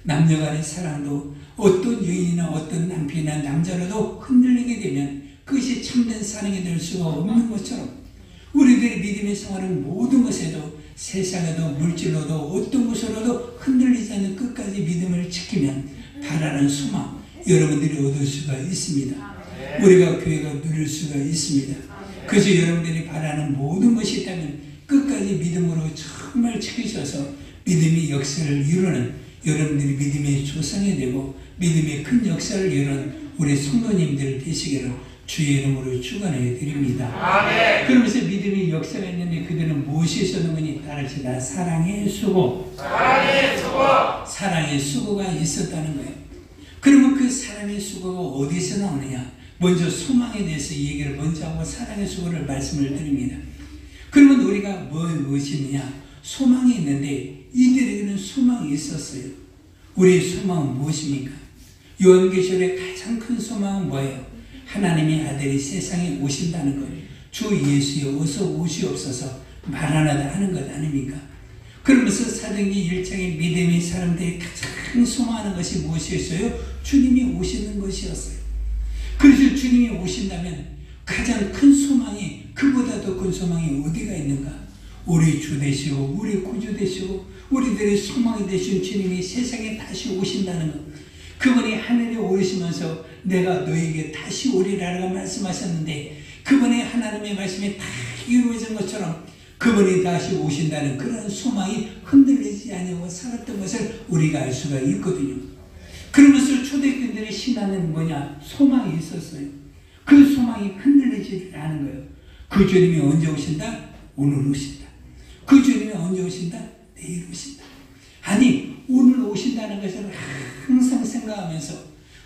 남녀간의 사랑도 어떤 여인이나 어떤 남편이나 남자로도 흔들리게 되면 그것이 참된 사랑이 될 수가 없는 것처럼 우리들의 믿음의 생활은 모든 것에도 세상에도 물질로도 어떤 것으로도 흔들리지 않는 끝까지 믿음을 지키면 바라는 소망 여러분들이 얻을 수가 있습니다. 우리가 교회가 누릴 수가 있습니다. 그래서 여러분들이 바라는 모든 것이 있다면 끝까지 믿음으로 정말 지키셔서 믿음의 역사를 이루는 여러분들이 믿음의 조상이 되고 믿음의 큰 역사를 이루는 우리 성도님들 되시기를 주의 이름으로 축원해 드립니다. 아멘. 그러면서 믿음의 역사가 있는데 그들은 무엇이 있었는 거니 따르시다 사랑의 수고. 사랑의 수고가 있었다는 거예요. 그러면 그 사랑의 수고가 어디서 나오느냐? 먼저 소망에 대해서 얘기를 먼저 하고 사랑의 수고를 말씀을 드립니다. 그러면 우리가 무엇이 있느냐? 소망이 있는데 이들에게는 소망이 있었어요. 우리의 소망은 무엇입니까? 요한계시록의 가장 큰 소망은 뭐예요? 하나님의 아들이 세상에 오신다는 거예요. 주 예수여 어서 오시옵소서 말하나다 하는 것 아닙니까? 그러면서 사도행전 1장의 믿음의 사람들이 가장 소망하는 것이 무엇이었어요? 주님이 오시는 것이었어요. 그래서 주님이 오신다면 가장 큰 소망이 그보다 더 큰 소망이 어디가 있는가? 우리 주 되시고 우리 구주 되시고 우리들의 소망이 되신 주님이 세상에 다시 오신다는 것. 그분이 하늘에 오르시면서 내가 너에게 다시 오리라고 말씀하셨는데 그분의 하나님의 말씀이 다 이루어진 것처럼 그분이 다시 오신다는 그런 소망이 흔들리지 않고 살았던 것을 우리가 알 수가 있거든요. 그러면서 초대교인들의 신앙은 뭐냐? 소망이 있었어요. 그 소망이 흔들리지 않은 거예요. 그 주님이 언제 오신다? 오늘 오신다. 그 주님이 언제 오신다? 내일 오신다. 아니, 오늘 오신다는 것을 항상 생각하면서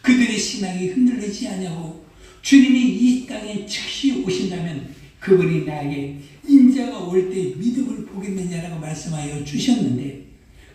그들의 신앙이 흔들리지 않냐고, 주님이 이 땅에 즉시 오신다면 그분이 나에게 인자가 올 때 믿음을 보겠느냐라고 말씀하여 주셨는데,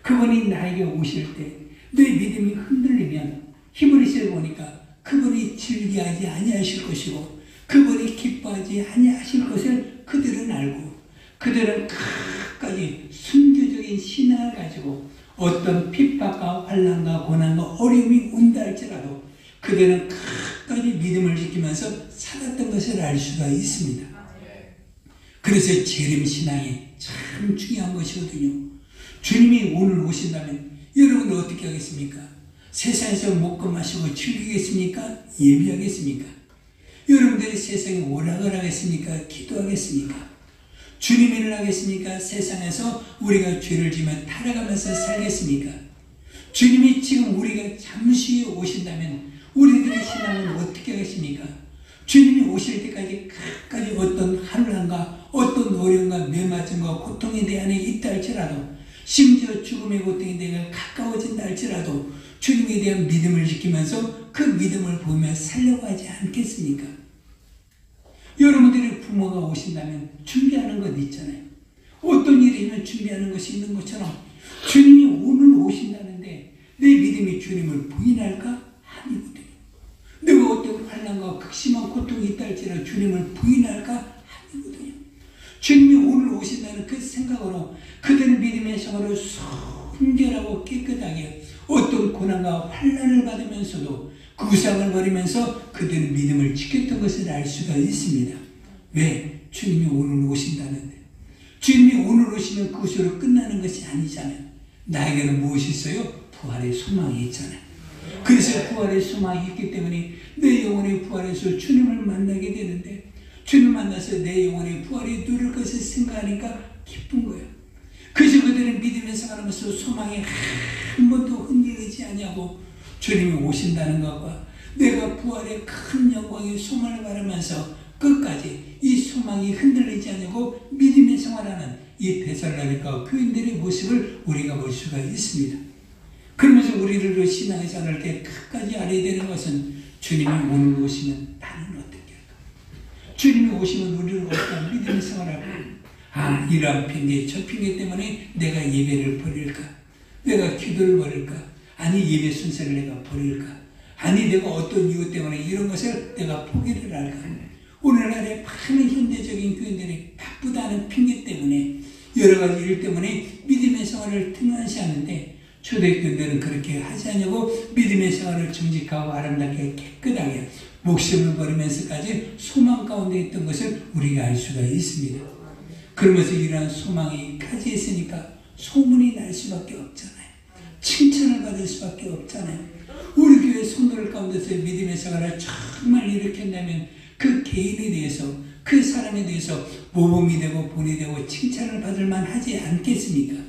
그분이 나에게 오실 때 내 믿음이 흔들리면 히브리서에 보니까 그분이 즐기하지 아니하실 것이고 그분이 기뻐하지 아니하실 것을 그들은 알고, 그들은 끝까지 순교적인 신앙을 가지고 어떤 핍박과 환난과 고난과 어려움이 온다 할지라도 그들은 끝까지 믿음을 지키면서 살았던 것을 알 수가 있습니다. 그래서 재림신앙이 참 중요한 것이거든요. 주님이 오늘 오신다면 여러분은 어떻게 하겠습니까? 세상에서 먹고 마시고 즐기겠습니까? 예비하겠습니까? 여러분들이 세상에 오락을 하겠습니까? 기도하겠습니까? 주님을 하겠습니까? 세상에서 우리가 죄를 지면 타락하면서 살겠습니까? 주님이 지금 우리가 잠시 후에 오신다면 우리들의 신앙은 어떻게 하겠습니까? 주님이 오실 때까지 끝까지 어떤 환난과 어떤 어려움과 매맞음과 고통에 대한 있다 할지라도, 심지어 죽음의 고통에 대해 가까워진다 할지라도 주님에 대한 믿음을 지키면서 그 믿음을 보며 살려고 하지 않겠습니까? 여러분들의 부모가 오신다면 준비하는 것 있잖아요. 어떤 일이면 준비하는 것이 있는 것처럼 주님이 오늘 오신다는데 내 믿음이 주님을 부인할까? 아니거든요. 내가 어떤 환난과 극심한 고통이 있다 할지라도 주님을 부인할까? 아니거든요. 주님이 오늘 오신다는 그 생각으로 그들은 믿음의 생활을 순결하고 깨끗하게 어떤 고난과 환난을 받으면서도 구상을 버리면서 그들은 믿음을 지켰던 것을 알 수가 있습니다. 왜? 주님이 오늘 오신다는데. 주님이 오늘 오시면 그것으로 끝나는 것이 아니잖아요. 나에게는 무엇이 있어요? 부활의 소망이 있잖아요. 그래서 부활의 소망이 있기 때문에 내 영혼의 부활에서 주님을 만나게 되는데, 주님 만나서 내 영혼의 부활이 누릴 것을 생각하니까 기쁜 거예요. 그래서 그들은 믿음의 생활하면서 소망에 한 번도 흔들리지 아니하고 주님이 오신다는 것과 내가 부활의 큰 영광의 소망을 바라면서 끝까지 이 소망이 흔들리지 않고 믿음의 생활하는 이 데살로니가 교인들의 모습을 우리가 볼 수가 있습니다. 그러면서 우리들도 신앙의 생활할 때 끝까지 알아야 되는 것은 주님이 오늘 오시면 나는 어떻게 할까? 주님이 오시면 우리를 어떤 믿음의 생활할까? 이러한 핑계 저 핑계 때문에 내가 예배를 버릴까? 내가 기도를 버릴까? 아니 예배 순서를 내가 버릴까? 아니 내가 어떤 이유 때문에 이런 것을 내가 포기를 할까? 오늘날의 많은 현대적인 교인들이 바쁘다는 핑계 때문에 여러 가지 일 때문에 믿음의 생활을 등한시하는데, 초대교인들은 그렇게 하지 않냐고 믿음의 생활을 정직하고 아름답게 깨끗하게 목숨을 버리면서까지 소망 가운데 있던 것을 우리가 알 수가 있습니다. 그러면서 이러한 소망이 가지 있으니까 소문이 날 수밖에 없잖아요. 칭찬을 받을 수밖에 없잖아요. 우리 교회 성도들 가운데서 믿음의 생활을 정말 일으켰다면 그 개인에 대해서, 그 사람에 대해서 모범이 되고 본이 되고 칭찬을 받을 만하지 않겠습니까?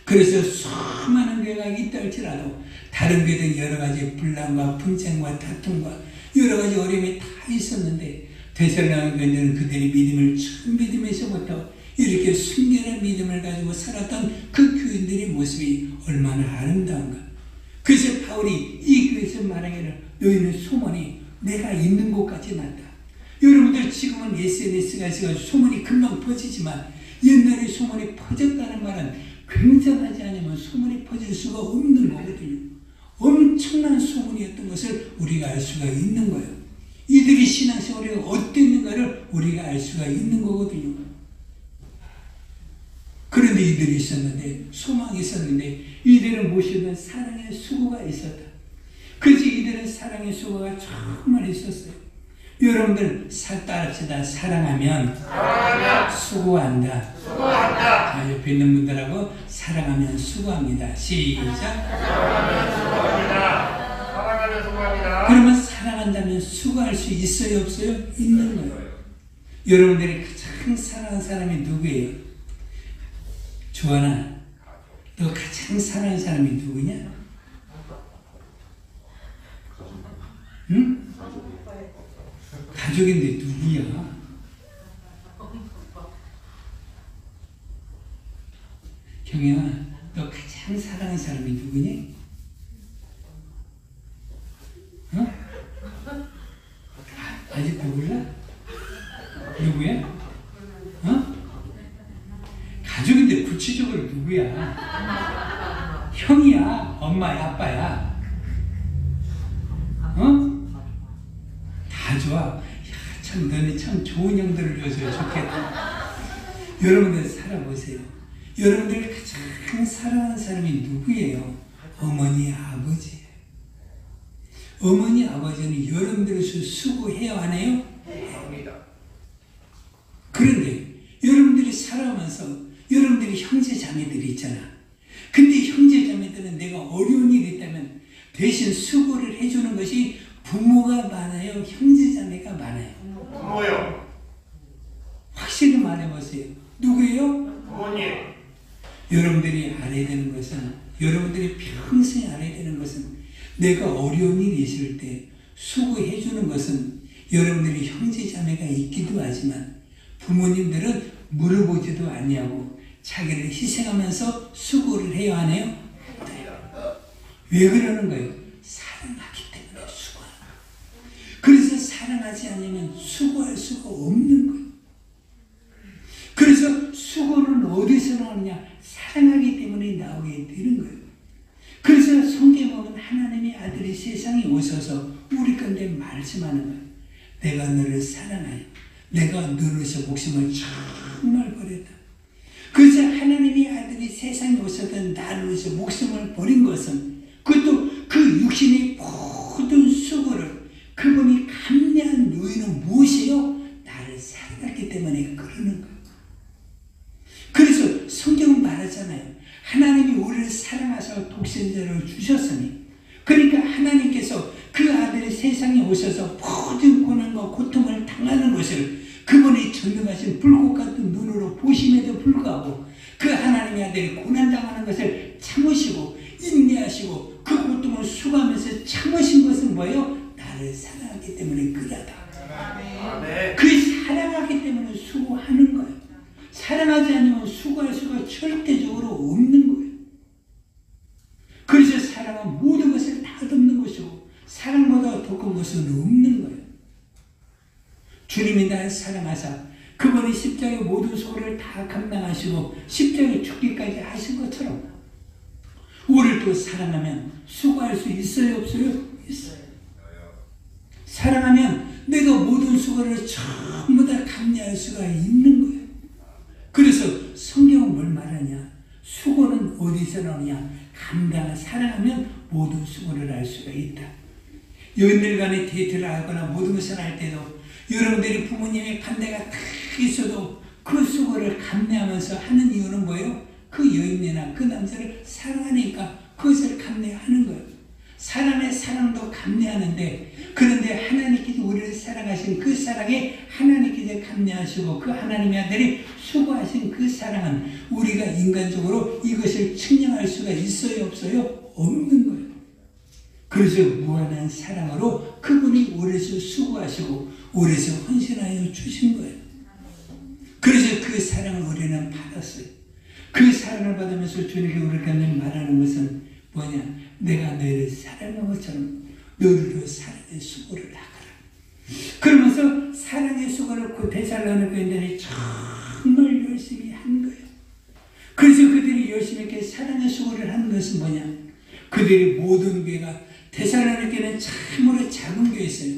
그래서 수많은 교회가 있다 할지라도 다른 교회는 여러 가지 분란과 분쟁과 다툼과 여러 가지 어려움이 다 있었는데, 데살로니가 교회는 그들의 믿음을 처음 믿음에서부터 이렇게 순결한 믿음을 가지고 살았던 그 교인들의 모습이 얼마나 아름다운가. 그래서 바울이 이 교회에서 말하기를 너희는 소문이 내가 있는 곳까지 났다. 여러분들 지금은 SNS가 있어서 소문이 금방 퍼지지만 옛날에 소문이 퍼졌다는 말은 굉장하지 않으면 소문이 퍼질 수가 없는 거거든요. 엄청난 소문이었던 것을 우리가 알 수가 있는 거예요. 이들이 신앙생활이 어땠는가를 우리가 알 수가 있는 거거든요. 그런데 이들이 있었는데, 소망이 있었는데, 이들은 무엇이든 사랑의 수고가 있었다. 그래서 이들은 사랑의 수고가 정말 있었어요. 여러분들 따라합시다. 사랑하면 수고한다. 자, 옆에 있는 분들하고 사랑하면 수고합니다. 시작. 사랑하면 수고합니다. 사랑하면 수고합니다. 그러면 사랑한다면 수고할 수 있어요, 없어요? 있는 거예요. 여러분들이 가장 사랑하는 사람이 누구예요? 주원아, 너 가장 사랑하는 사람이 누구냐? 응? 가족인데 누구야? 사랑하는 사람이 누구니? 어? 아직도 몰라? 누구야? 어? 가족인데 구체적으로 누구야? 형이야? 엄마야? 아빠야? 어? 다 좋아. 야, 참 너네 참 좋은 형들을 줘서 좋겠다. 여러분들 살아보세요. 여러분들 가장 사랑하는 사람이 누구예요? 어머니, 아버지예요. 어머니, 아버지는 여러분들에서 수고해야 하네요? 그런데 여러분들이 살아오면서 여러분들이 형제 자매들이 있잖아. 근데 형제 자매들은 내가 어려운 일이 있다면 대신 수고를 해주는 것이 부모가 많아요? 형제 자매가 많아요? 부모요. 확실히 말해보세요. 누구예요? 부모님. 여러분들이 알아야 되는 것은, 여러분들이 평생 알아야 되는 것은, 내가 어려운 일이 있을 때 수고해주는 것은 여러분들이 형제 자매가 있기도 하지만 부모님들은 물어보지도 아니하고 자기를 희생하면서 수고를 해야 하네요? 네. 왜 그러는 거예요? 사랑하기 때문에 수고하는 거예요. 그래서 사랑하지 않으면 수고할 수가 없는 거예요. 그래서 수고는 어디서 나오느냐? 사랑하기 때문에 나오게 되는 거예요. 그래서 성경에 보면 하나님의 아들이 세상에 오셔서 우리 가운데 말씀하는 거예요. 내가 너를 사랑하여 내가 너로서 목숨을 정말 버렸다. 그래서 하나님의 아들이 세상에 오셔서 나를 위해서 목숨을 버린 것은 그것도 그 육신의 모든 수고를 그분이 감내한 노예는 무엇이요? 나를 사랑했기 때문에 그러는 거예요. 그래서 성경은 말하잖아요. 하나님이 우리를 사랑하셔 독생자를 주셨으니, 그러니까 하나님께서 그 아들이 세상에 오셔서 모든 고난과 고통을 당하는 것을 그분의 전능하신 불꽃 같은 눈으로 보심에도 불구하고 그 하나님의 아들이 고난당하는 것을 참으시고 인내하시고 그 고통을 수고하면서 참으신 것은 뭐예요? 나를 사랑하기 때문에 그러다. 그 사랑하기 때문에 수고하는 거예요. 사랑하지 않으면 수고할 수가 절대적으로 없는 거예요. 그래서 사랑은 모든 것을 다 덮는 것이고 사랑보다 더 큰 것은 없는 거예요. 주님이 나를 사랑하사 그분이 십자가의 모든 수고를 다 감당하시고 십자가에 죽기까지 하신 것처럼 우리를 또 사랑하면 수고할 수 있어요? 없어요? 있어요. 사랑하면 내가 모든 수고를 전부 다 감내할 수가 있는 거예요. 그래서 성경은 뭘 말하냐? 수고는 어디서 나오냐? 사랑하면 모든 수고를 할 수가 있다. 연인들 간에 데이트를 하거나 모든 것을 할 때도 여러분들이 부모님의 감내가 다 있어도 그 수고를 감내하면서 하는 이유는 뭐예요? 그 여인이나 그 남자를 사랑하니까 그것을 감내하는 거예요. 사람의 사랑도 감내하는데, 그런데 하나님께서 우리를 사랑하신 그 사랑에 하나님께서 감내하시고 그 하나님의 아들이 수고하신 그 사랑은 우리가 인간적으로 이것을 측량할 수가 있어요? 없어요? 없는 거예요. 그래서 무한한 사랑으로 그분이 우리에서 수고하시고 우리에서 헌신하여 주신 거예요. 그래서 그 사랑을 우리는 받았어요. 그 사랑을 받으면서 주님께 우리가 늘 말하는 것은 뭐냐? 내가 너희를 사랑한 것처럼 너희도 사랑의 수고를 하거라. 그러면서 사랑의 수고를 그 데살로니가 교인들이 정말 열심히 한 거예요. 그래서 그들이 열심히 이렇게 사랑의 수고를 하는 것은 뭐냐? 그들이 모든 교회가 데살로니가는 참으로 작은 교회였어요.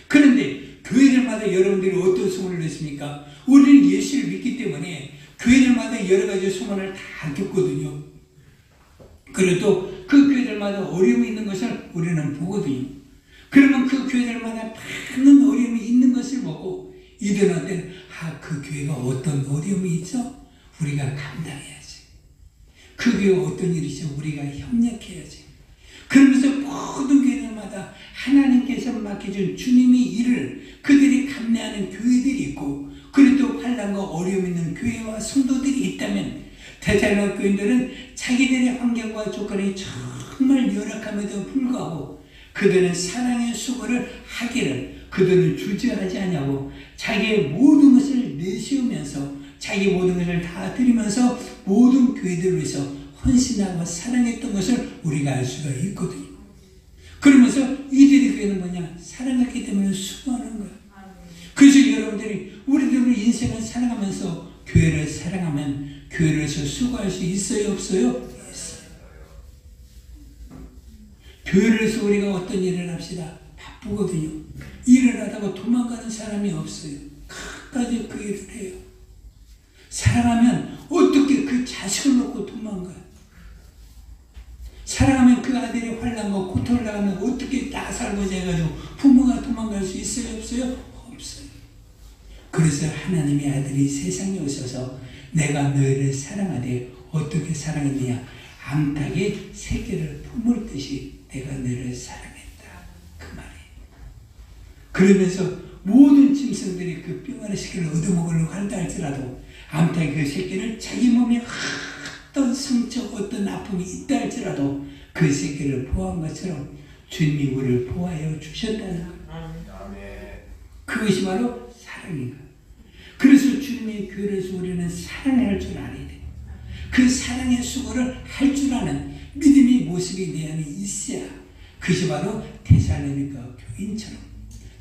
그런데 교회들마다 여러분들이 어떤 소문을 냈습니까? 우리는 예수를 믿기 때문에 교회들마다 여러 가지 소문을 다 듣거든요. 그래도 그 교회들마다 어려움이 있는 것을 우리는 보거든요. 그러면 그 교회들마다 많은 어려움이 있는 것을 보고 이들한테 그 교회가 어떤 어려움이 있죠? 우리가 감당해야지. 그 교회가 어떤 일이 있죠? 우리가 협력해야지. 그러면서 모든 교회들마다 하나님께서 맡겨준 주님의 일을 그들이 감내하는 교회들이 있고, 그리고 또 환난과 어려움 있는 교회와 성도들이 있다면 데살로니가 교인들은 자기들의 환경과 조건이 정말 열악함에도 불구하고 그들은 사랑의 수고를 하기를 그들은 주저하지 않냐고 자기의 모든 것을 내세우면서 자기 모든 것을 다 드리면서 모든 교회들을 위해서 헌신하고 사랑했던 것을 우리가 알 수가 있거든요. 그러면서 이들의 교회는 뭐냐? 사랑했기 때문에 수고하는 거예요. 그래서 여러분들이 우리들 인생을 살아가면서 교회를 사랑하면 교회에서 수고할 수 있어요? 없어요? 있어요. 교회에서 우리가 어떤 일을 합시다. 바쁘거든요. 일을 하다가 도망가는 사람이 없어요. 끝까지 그 일을 해요. 사랑하면 어떻게 그 자식을 놓고 도망가요? 사랑하면 그 아들이 환난과 고통을 당하면 어떻게 다 살고자 해가지고 부모가 도망갈 수 있어요? 없어요? 없어요. 그래서 하나님의 아들이 세상에 오셔서 내가 너희를 사랑하되 어떻게 사랑했느냐? 암탉이 새끼를 품을듯이 내가 너희를 사랑했다. 그 말이에요. 그러면서 모든 짐승들이 그 뿅아리 새끼를 얻어먹으려고 한다 할지라도 암탉이 그 새끼를 자기 몸에 어떤 성적 어떤 아픔이 있다 할지라도 그 새끼를 보호한 것처럼 주님이 우리를 보호하여 주셨다는 거예요. 그것이 바로 사랑인 거예요. 그래서 주님의 교회에서 우리는 사랑을 할 줄 알아야 돼요. 그 사랑의 수고를 할 줄 아는 믿음의 모습이 내 안에 있어야 그것이 바로 데살로니가 교인처럼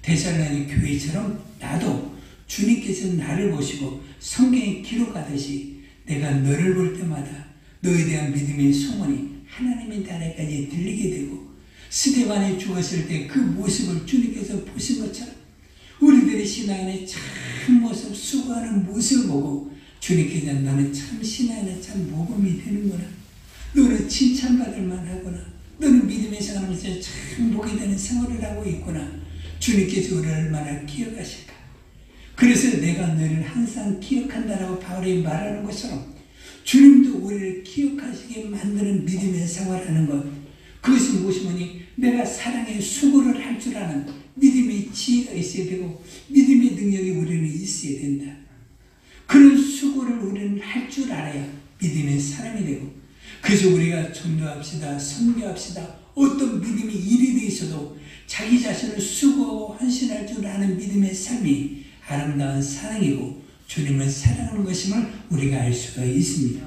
데살로니가 교회처럼 나도 주님께서 나를 보시고 성경에 기록하듯이 내가 너를 볼 때마다 너에 대한 믿음의 소문이 하나님의 나라까지 들리게 되고 스데반이 죽었을 때 그 모습을 주님께서 보신 것처럼 우리들의 신앙 안에 참 모습 수고하는 모습을 보고 주님께서 너는 참 신앙 안에 참 모범이 되는구나. 너는 칭찬받을 만하구나. 너는 믿음의 생활하면서 참 복이 되는 생활을 하고 있구나. 주님께서 우리를 얼마나 기억하실까. 그래서 내가 너를 항상 기억한다라고 바울이 말하는 것처럼 주님도 우리를 기억하시게 만드는 믿음의 생활하는 것. 그것이 무엇이니 내가 사랑의 수고를 할 줄 아는 믿음의 지혜가 있어야 되고 믿음의 능력이 우리는 있어야 된다. 그런 수고를 우리는 할 줄 알아야 믿음의 사람이 되고 그래서 우리가 전도합시다. 선교합시다. 어떤 믿음이 일이 돼 있어도 자기 자신을 수고하고 헌신할 줄 아는 믿음의 삶이 아름다운 사랑이고 주님을 사랑하는 것임을 우리가 알 수가 있습니다.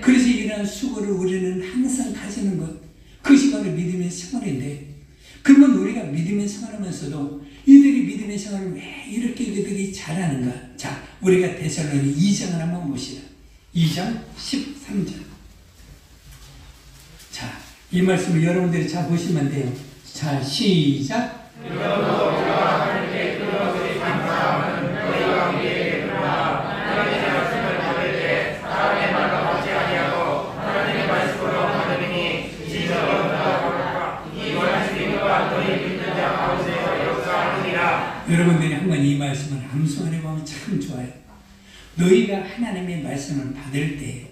그래서 이러한 수고를 우리는 항상 가지는 것 그것이 바로 믿음의 생활인데 그러면 우리가 믿음의 생활하면서도 이들이 믿음의 생활을 왜 이렇게 그들이 잘하는가? 자, 우리가 데살로니 2장을 한번 봅시다. 2장 13절. 자, 이 말씀을 여러분들이 잘 보시면 돼요. 자, 시작. 여러분들이 한번 이 말씀을 암송해 보면 참 좋아요. 너희가 하나님의 말씀을 받을 때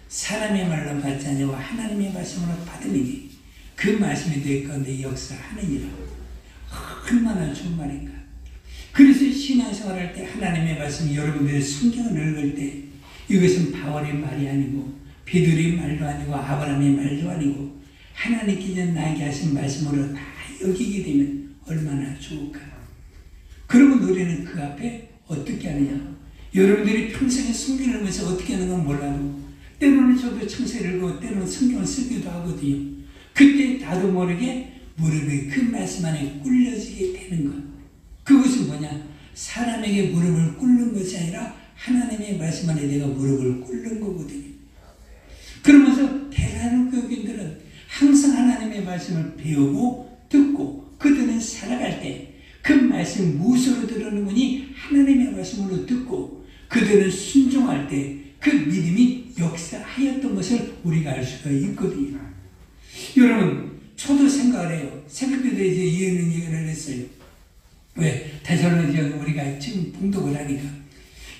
사람의 말로 받지 아니하고 하나님의 말씀으로 받으니 그 말씀이 너희 가운데 역사하느니라. 얼마나 좋은 말인가. 그래서 신앙생활할 때 하나님의 말씀 여러분들이 성경을 읽을 때 이것은 바울의 말이 아니고 베드로의 말도 아니고 아브라함의 말도 아니고 하나님께서 나에게 하신 말씀으로 다 여기게 되면 얼마나 좋을까. 그러면 우리는 그 앞에 어떻게 하느냐. 여러분들이 평생에 성경을 읽으면서 어떻게 하는 건 몰라도 때로는 저도 청세를 읽고 때로는 성경을 쓰기도 하거든요. 그때 나도 모르게 무릎이 그 말씀 안에 꿇려지게 되는 것. 그것은 뭐냐. 사람에게 무릎을 꿇는 것이 아니라 하나님의 말씀 안에 내가 무릎을 꿇는 거거든요. 그러면서 대단한 교인들은 항상 하나님의 말씀을 배우고 듣고 그들은 살아갈 때 그 말씀 무엇으로 들으는 거니? 하나님의 말씀으로 듣고 그들은 순종할 때 그 믿음이 역사하였던 것을 우리가 알 수가 있거든요. 여러분, 저도 생각을 해요. 새벽기도에 이제 이해는 얘기를 했어요. 왜? 데살로니가 우리가 지금 봉독을 하니까.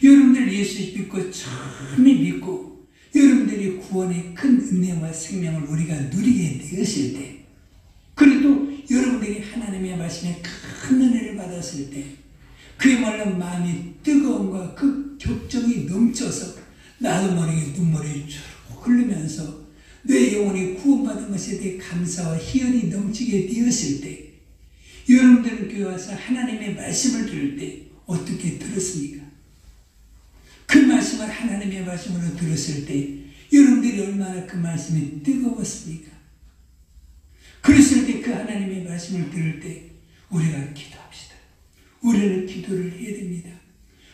여러분들 예수 믿고 처음에 믿고 여러분들이 구원의 큰 은혜와 생명을 우리가 누리게 되었을 때 그래도 여러분들이 하나님의 말씀에 큰 은혜를 받았을 때 그야말로 마음이 뜨거움과 그 격정이 넘쳐서 나도 모르게 눈물이 쭉 흐르면서 내 영혼이 구원받은 것에 대해 감사와 희연이 넘치게 되었을 때 여러분들은 교회 와서 하나님의 말씀을 들을 때 어떻게 들었습니까? 그 말씀을 하나님의 말씀으로 들었을 때 여러분들이 얼마나 그 말씀이 뜨거웠습니까? 그랬을 때 그 하나님의 말씀을 들을 때 우리가 기도합시다. 우리는 기도를 해야 됩니다.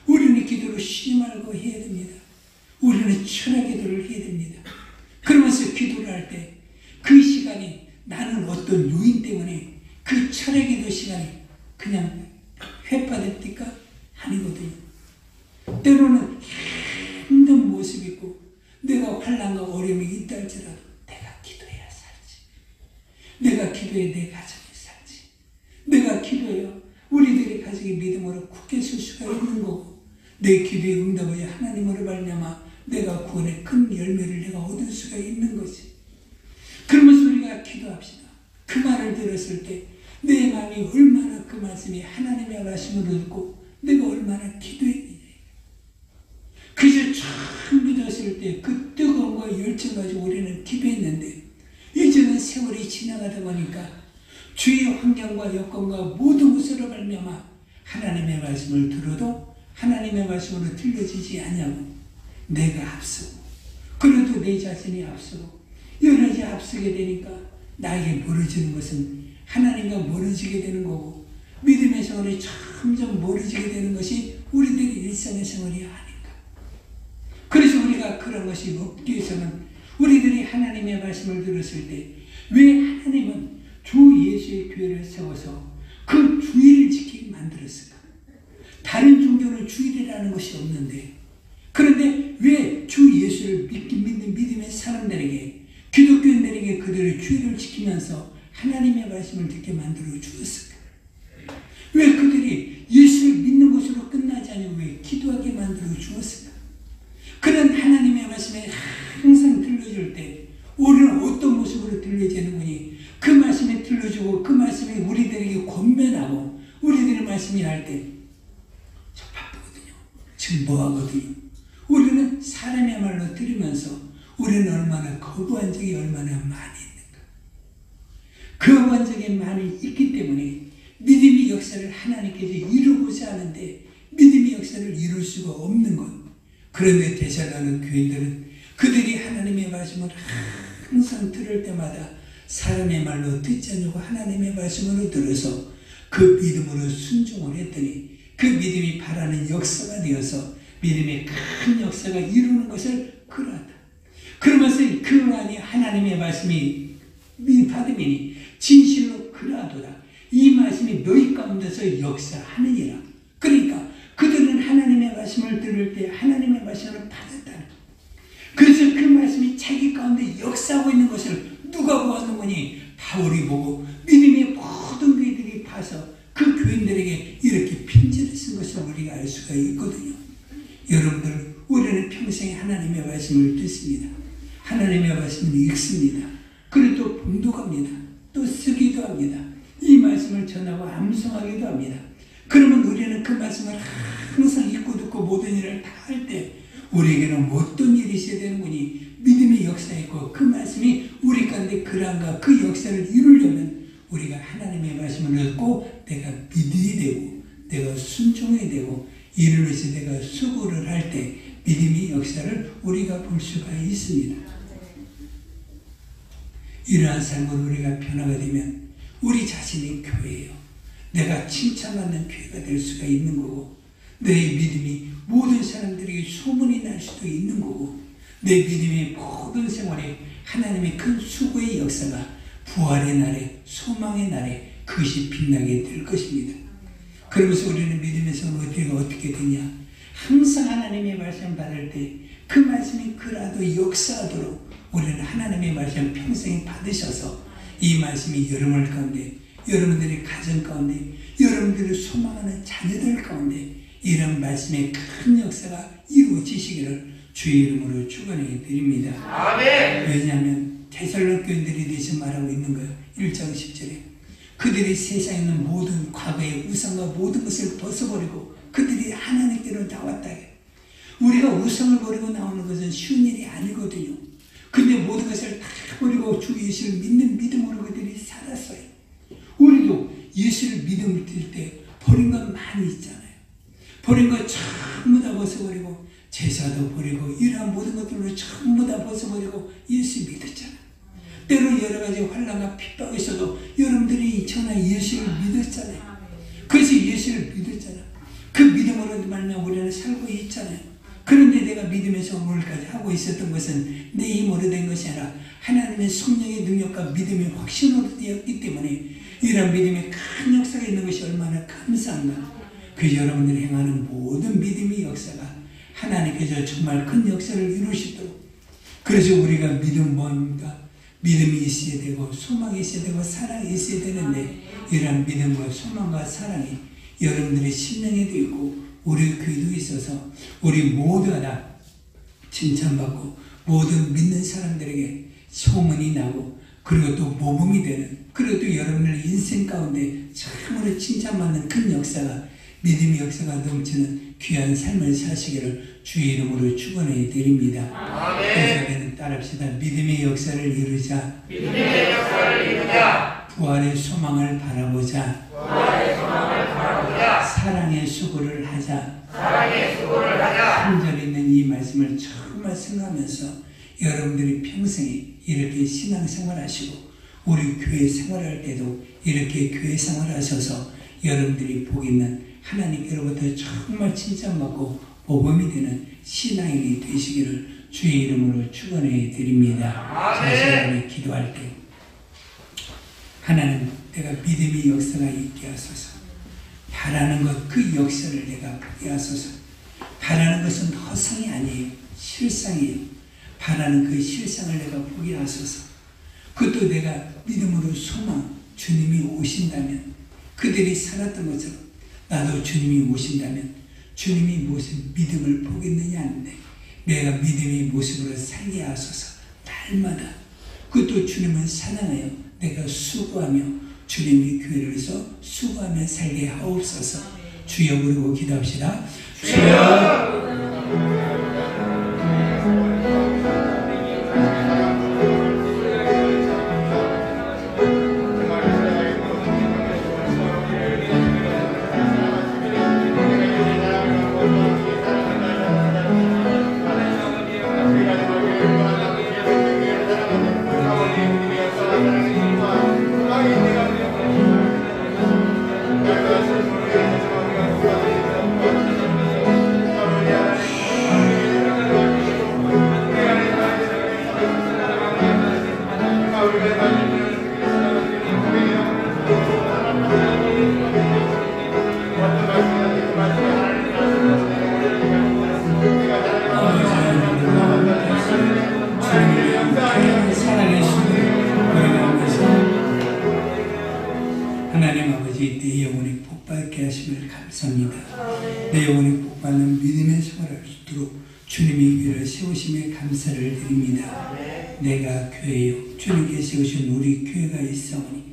우리는 기도를 쉬지 말고 해야 됩니다. 우리는 천하 기도를 해야 됩니다. 그러면서 기도를 할 때 그 시간이 나는 어떤 요인 때문에 그 천하 기도 시간이 그냥 회파됩니까? 아니거든요. 때로는 힘든 모습이 있고 내가 환난과 어려움이 있다 할지라도 내가 기도해야 살지. 내가 기도해 내 가정이 살지. 내가 기도해야 우리들의 가정이 믿음으로 굳게 설 수가 있는 거고 내 기도의 응답을 하나님으로 말미암아 내가 구원의 큰 열매를 내가 얻을 수가 있는 거지. 그러면서 우리가 기도합시다. 그 말을 들었을 때 내 마음이 얼마나 그 말씀이 하나님의 말씀을 듣고 내가 얼마나 기도했느냐. 그저 처음 믿었을 때 그 뜨거움과 열정 가지고 우리는 기도했는데 이제는 세월이 지나가다 보니까 주위의 환경과 여건과 모든 것으로 말미암아 하나님의 말씀을 들어도 하나님의 말씀으로 들려지지 않냐고 내가 앞서고 그래도 내 자신이 앞서고 여러 앞서게 되니까 나에게 멀어지는 것은 하나님과 멀어지게 되는 거고 믿음의 생활이 점점 멀어지게 되는 것이 우리들의 일상의 생활이 아닌가. 그래서 우리가 그런 것이 없기 위해서는 우리들이 하나님의 말씀을 들었을 때 왜 하나님은 주 예수의 교회를 세워서 그 주의를 지키게 만들었을까? 다른 종교는 주의라는 것이 없는데 그런데 왜 주 예수를 믿는 믿음의 사람들에게 기독교인들에게 그들의 주의를 지키면서 하나님의 말씀을 듣게 만들어 주었을까? 왜 그들이 예수를 믿는 것으로 끝나지 않고 왜 기도하게 만들어 주었을까? 그런 하나님의 말씀에 항상 들려줄 때 우리는 어떤 모습으로 들려지는군이 그 말씀에 들려주고 그 말씀이 우리들에게 권면하고 우리들의 말씀이 할 때 저 바쁘거든요. 지금 뭐하거든요. 우리는 사람의 말로 들으면서 우리는 얼마나 거부한 적이 얼마나 많이 있는가. 거부한 적이 많이 있기 때문에 믿음의 역사를 하나님께서 이루고자 하는데 믿음의 역사를 이룰 수가 없는 것. 그런데 대살라는 교인들은 그들이 하나님의 말씀을 항상 들을 때마다 사람의 말로 듣지 않고 하나님의 말씀으로 들어서 그 믿음으로 순종을 했더니 그 믿음이 바라는 역사가 되어서 믿음의 큰 역사가 이루는 것을 그러하다. 그러면서 그 안에 하나님의 말씀이 받으니 진실로 그러하도다. 이 말씀이 너희 가운데서 역사하느니라. 그러니까 그들은 하나님의 말씀을 들을 때 하나님의 말씀을 받았다는 것. 그래서 그 말씀이 자기 가운데 역사하고 있는 것을 누가 보았는 거니? 바울이 보고 믿음의 모든 교인들이 봐서 그 교인들에게 이렇게 편지를 쓴 것을 우리가 알 수가 있거든요. 여러분들 우리는 평생 하나님의 말씀을 듣습니다. 하나님의 말씀을 읽습니다. 그리고 또 봉독합니다. 또 쓰기도 합니다. 이 말씀을 전하고 암송하기도 합니다. 그러면 우리는 그 말씀을 항상 읽고 듣고 모든 일을 다 할 때 우리에게는 어떤 일이 있어야 되는 거니? 믿음의 역사가 있고 그 말씀이 우리 가운데 그러한가 그 역사를 이루려면 우리가 하나님의 말씀을 듣고 내가 믿어야 되고 내가 순종해야 되고 이를 위해서 내가 수고를 할 때 믿음의 역사를 우리가 볼 수가 있습니다. 이러한 삶으로 우리가 변화가 되면 우리 자신이 교회예요. 내가 칭찬받는 교회가 될 수가 있는 거고 내 믿음이 모든 사람들에게 소문이 날 수도 있는 거고 내 믿음의 모든 생활에 하나님의 큰 수고의 역사가 부활의 날에 소망의 날에 그것이 빛나게 될 것입니다. 그러면서 우리는 믿음에서 우리가 어떻게 되냐? 항상 하나님의 말씀 받을 때 그 말씀이 그라도 역사하도록 우리는 하나님의 말씀 평생 받으셔서 이 말씀이 여러분 가운데 여러분들의 가정 가운데 여러분들을 소망하는 자녀들 가운데 이런 말씀의 큰 역사가 이루어지시기를 주의 이름으로 축원해 드립니다. 아멘. 왜냐하면 데살로니가인들이 대신 말하고 있는 거예요. 1장 10절에 그들이 세상에 있는 모든 과거의 우상과 모든 것을 벗어버리고 그들이 하나님께로 나왔다. 우리가 우상을 버리고 나오는 것은 쉬운 일이 아니거든요. 근데 모든 것을 다 버리고 주 예수를 믿는 믿음으로 그들이 살았어요. 우리도 예수를 믿음을 들 때 버린 건 많이 있잖아요. 버린 거 전부 다 벗어버리고 제사도 버리고 이러한 모든 것들을 전부 다 벗어버리고 예수 믿었잖아. 때로 여러 가지 환난과 핍박이 있어도 여러분들이 전하 예수를 믿었잖아요. 그래서 예수를 믿었잖아. 그 믿음으로 말미암아 우리는 살고 있잖아요. 그런데 내가 믿으면서 오늘까지 하고 있었던 것은 내 힘으로 된 것이 아니라 하나님의 성령의 능력과 믿음의 확신으로 되었기 때문에 이런 믿음의 큰 역사가 있는 것이 얼마나 감사한가. 그 여러분들이 행하는 모든 믿음의 역사가 하나님께서 정말 큰 역사를 이루시도록. 그래서 우리가 믿음 뭔가 믿음이 있어야 되고 소망이 있어야 되고 사랑이 있어야 되는데 이러한 믿음과 소망과 사랑이 여러분들의 심령에도 있고 우리 교회도 있어서 우리 모두가 다 칭찬받고 모든 믿는 사람들에게 소문이 나고 그리고 또 모범이 되는, 그리고 또 여러분의 인생 가운데 참으로 칭찬받는 큰 역사가, 믿음의 역사가 넘치는 귀한 삶을 사시기를 주의 이름으로 축원해 드립니다. 그래서 따릅시다. 믿음의 역사를 이루자. 믿음의 역사를 이루자. 부활의 소망을 바라보자. 부활의 소망을 바라보자. 사랑의 수고를 하자. 사랑의 수고를 하자. 3절에 있는 이 말씀을 정말 생각하면서 여러분들이 평생에 이렇게 신앙생활 하시고 우리 교회 생활할 때도 이렇게 교회 생활하셔서 여러분들이 복 있는 하나님께로부터 정말 칭찬받고 모범이 되는 신앙인이 되시기를 주의 이름으로 축원해 드립니다. 자신이 기도할 때 하나님, 내가 믿음의 역사가 있게 하소서. 바라는 것, 그 역사를 내가 보게 하소서. 바라는 것은 허상이 아니에요. 실상이에요. 바라는 그 실상을 내가 보게 하소서. 그것도 내가 믿음으로 소망, 주님이 오신다면, 그들이 살았던 것처럼 나도 주님이 오신다면 주님이 무슨 믿음을 보겠느냐 하는데 내가 믿음의 모습으로 살게 하소서. 날마다 그것도 주님을 사랑하여 내가 수고하며 주님의 교회를 위해서 수고하며 살게 하옵소서. 주여 부르고 기도합시다. 주여. 하나님 아버지, 내 영혼이 복받게 하심을 감사합니다. 내 영혼이 복받는 믿음의 생활을 수 있도록 주님이 위를 세우심에 감사를 드립니다. 내가 교회요, 주님께 세우신 우리 교회가 있사오니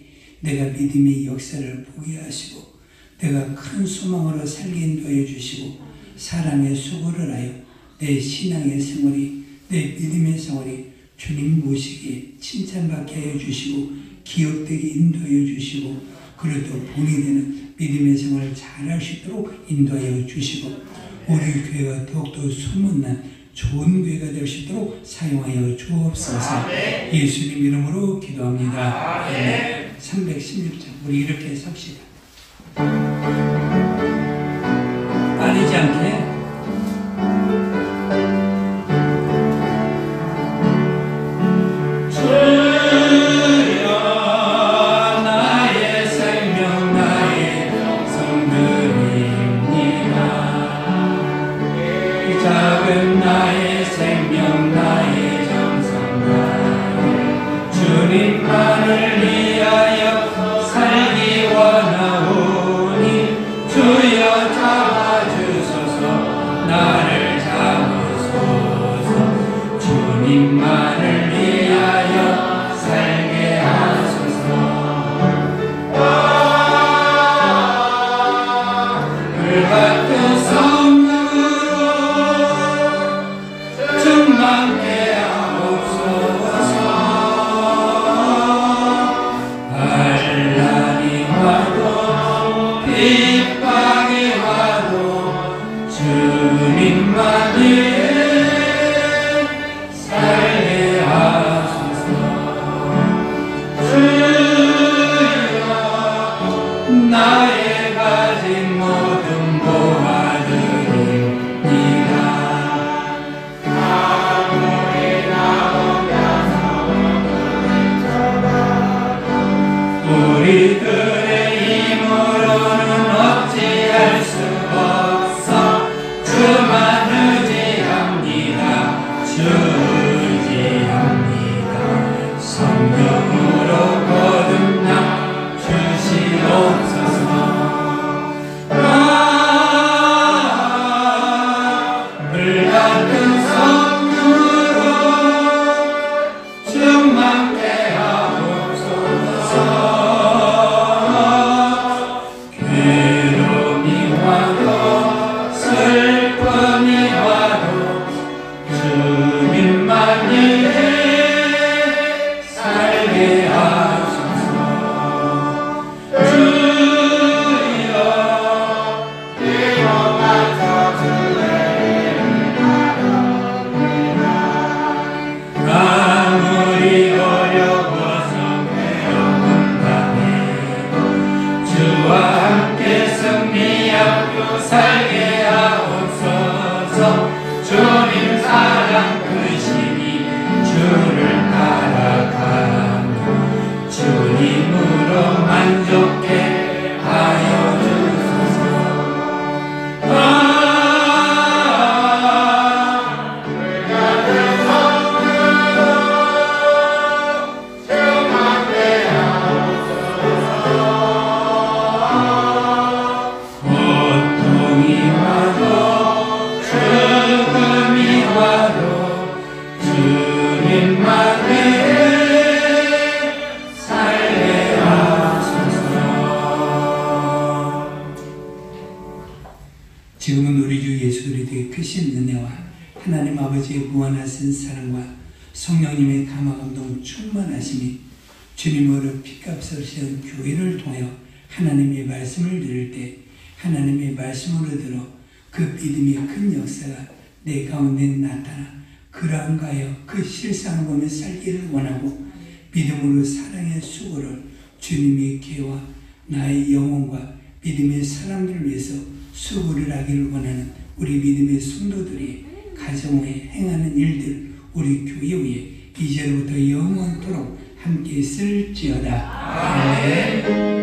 내가 믿음의 역사를 보게 하시고 내가 큰 소망으로 살게 인도해 주시고 사랑의 수고를 하여 내 신앙의 생활이, 내 믿음의 생활이 주님 모시기에 칭찬받게 하여 주시고 기억되게 인도하여 주시고 그래도 본이 되는 믿음의 생활을 잘할 수 있도록 인도하여 주시고 우리 교회가 더욱더 소문난 좋은 교회가 될 수 있도록 사용하여 주옵소서. 예수님 이름으로 기도합니다. 아멘. 316장 우리 이렇게 삽시다. 빠르지 않게 주님만을 위하여 살기 원하오니 주여 잡아주소서. 나를 잡으소서. 주님만을 위하여 살게 하소서. 불같은 성령으로 충만케 핍박이 와도 주님만을 살게 하옵소서. 주님 사랑 크시니 주를 따라가며 주님으로 만족해 하여 주소서. 고통이 와도 죽음이 와도 주님만 위해 살게 하소서. 지금은 우리 주 예수 그리스도의 크신 은혜와 하나님 아버지의 무한하신 사랑과 성령님의 감화감동 충만하심이 주님으로 피값을 씌운 교회를 통하여 하나님의 말씀을 들을 때 하나님의 말씀으로 들어 그 믿음의 큰 역사가 내 가운데 나타나 그러한가하여 그 실상을 보며 살기를 원하고 믿음으로 사랑의 수고를 주님의 계와 나의 영혼과 믿음의 사람들을 위해서 수고를 하기를 원하는 우리 믿음의 성도들이 가정에 행하는 일들 우리 교회 위에 이제로부터 영원토록 함께 있을지어다. 아멘.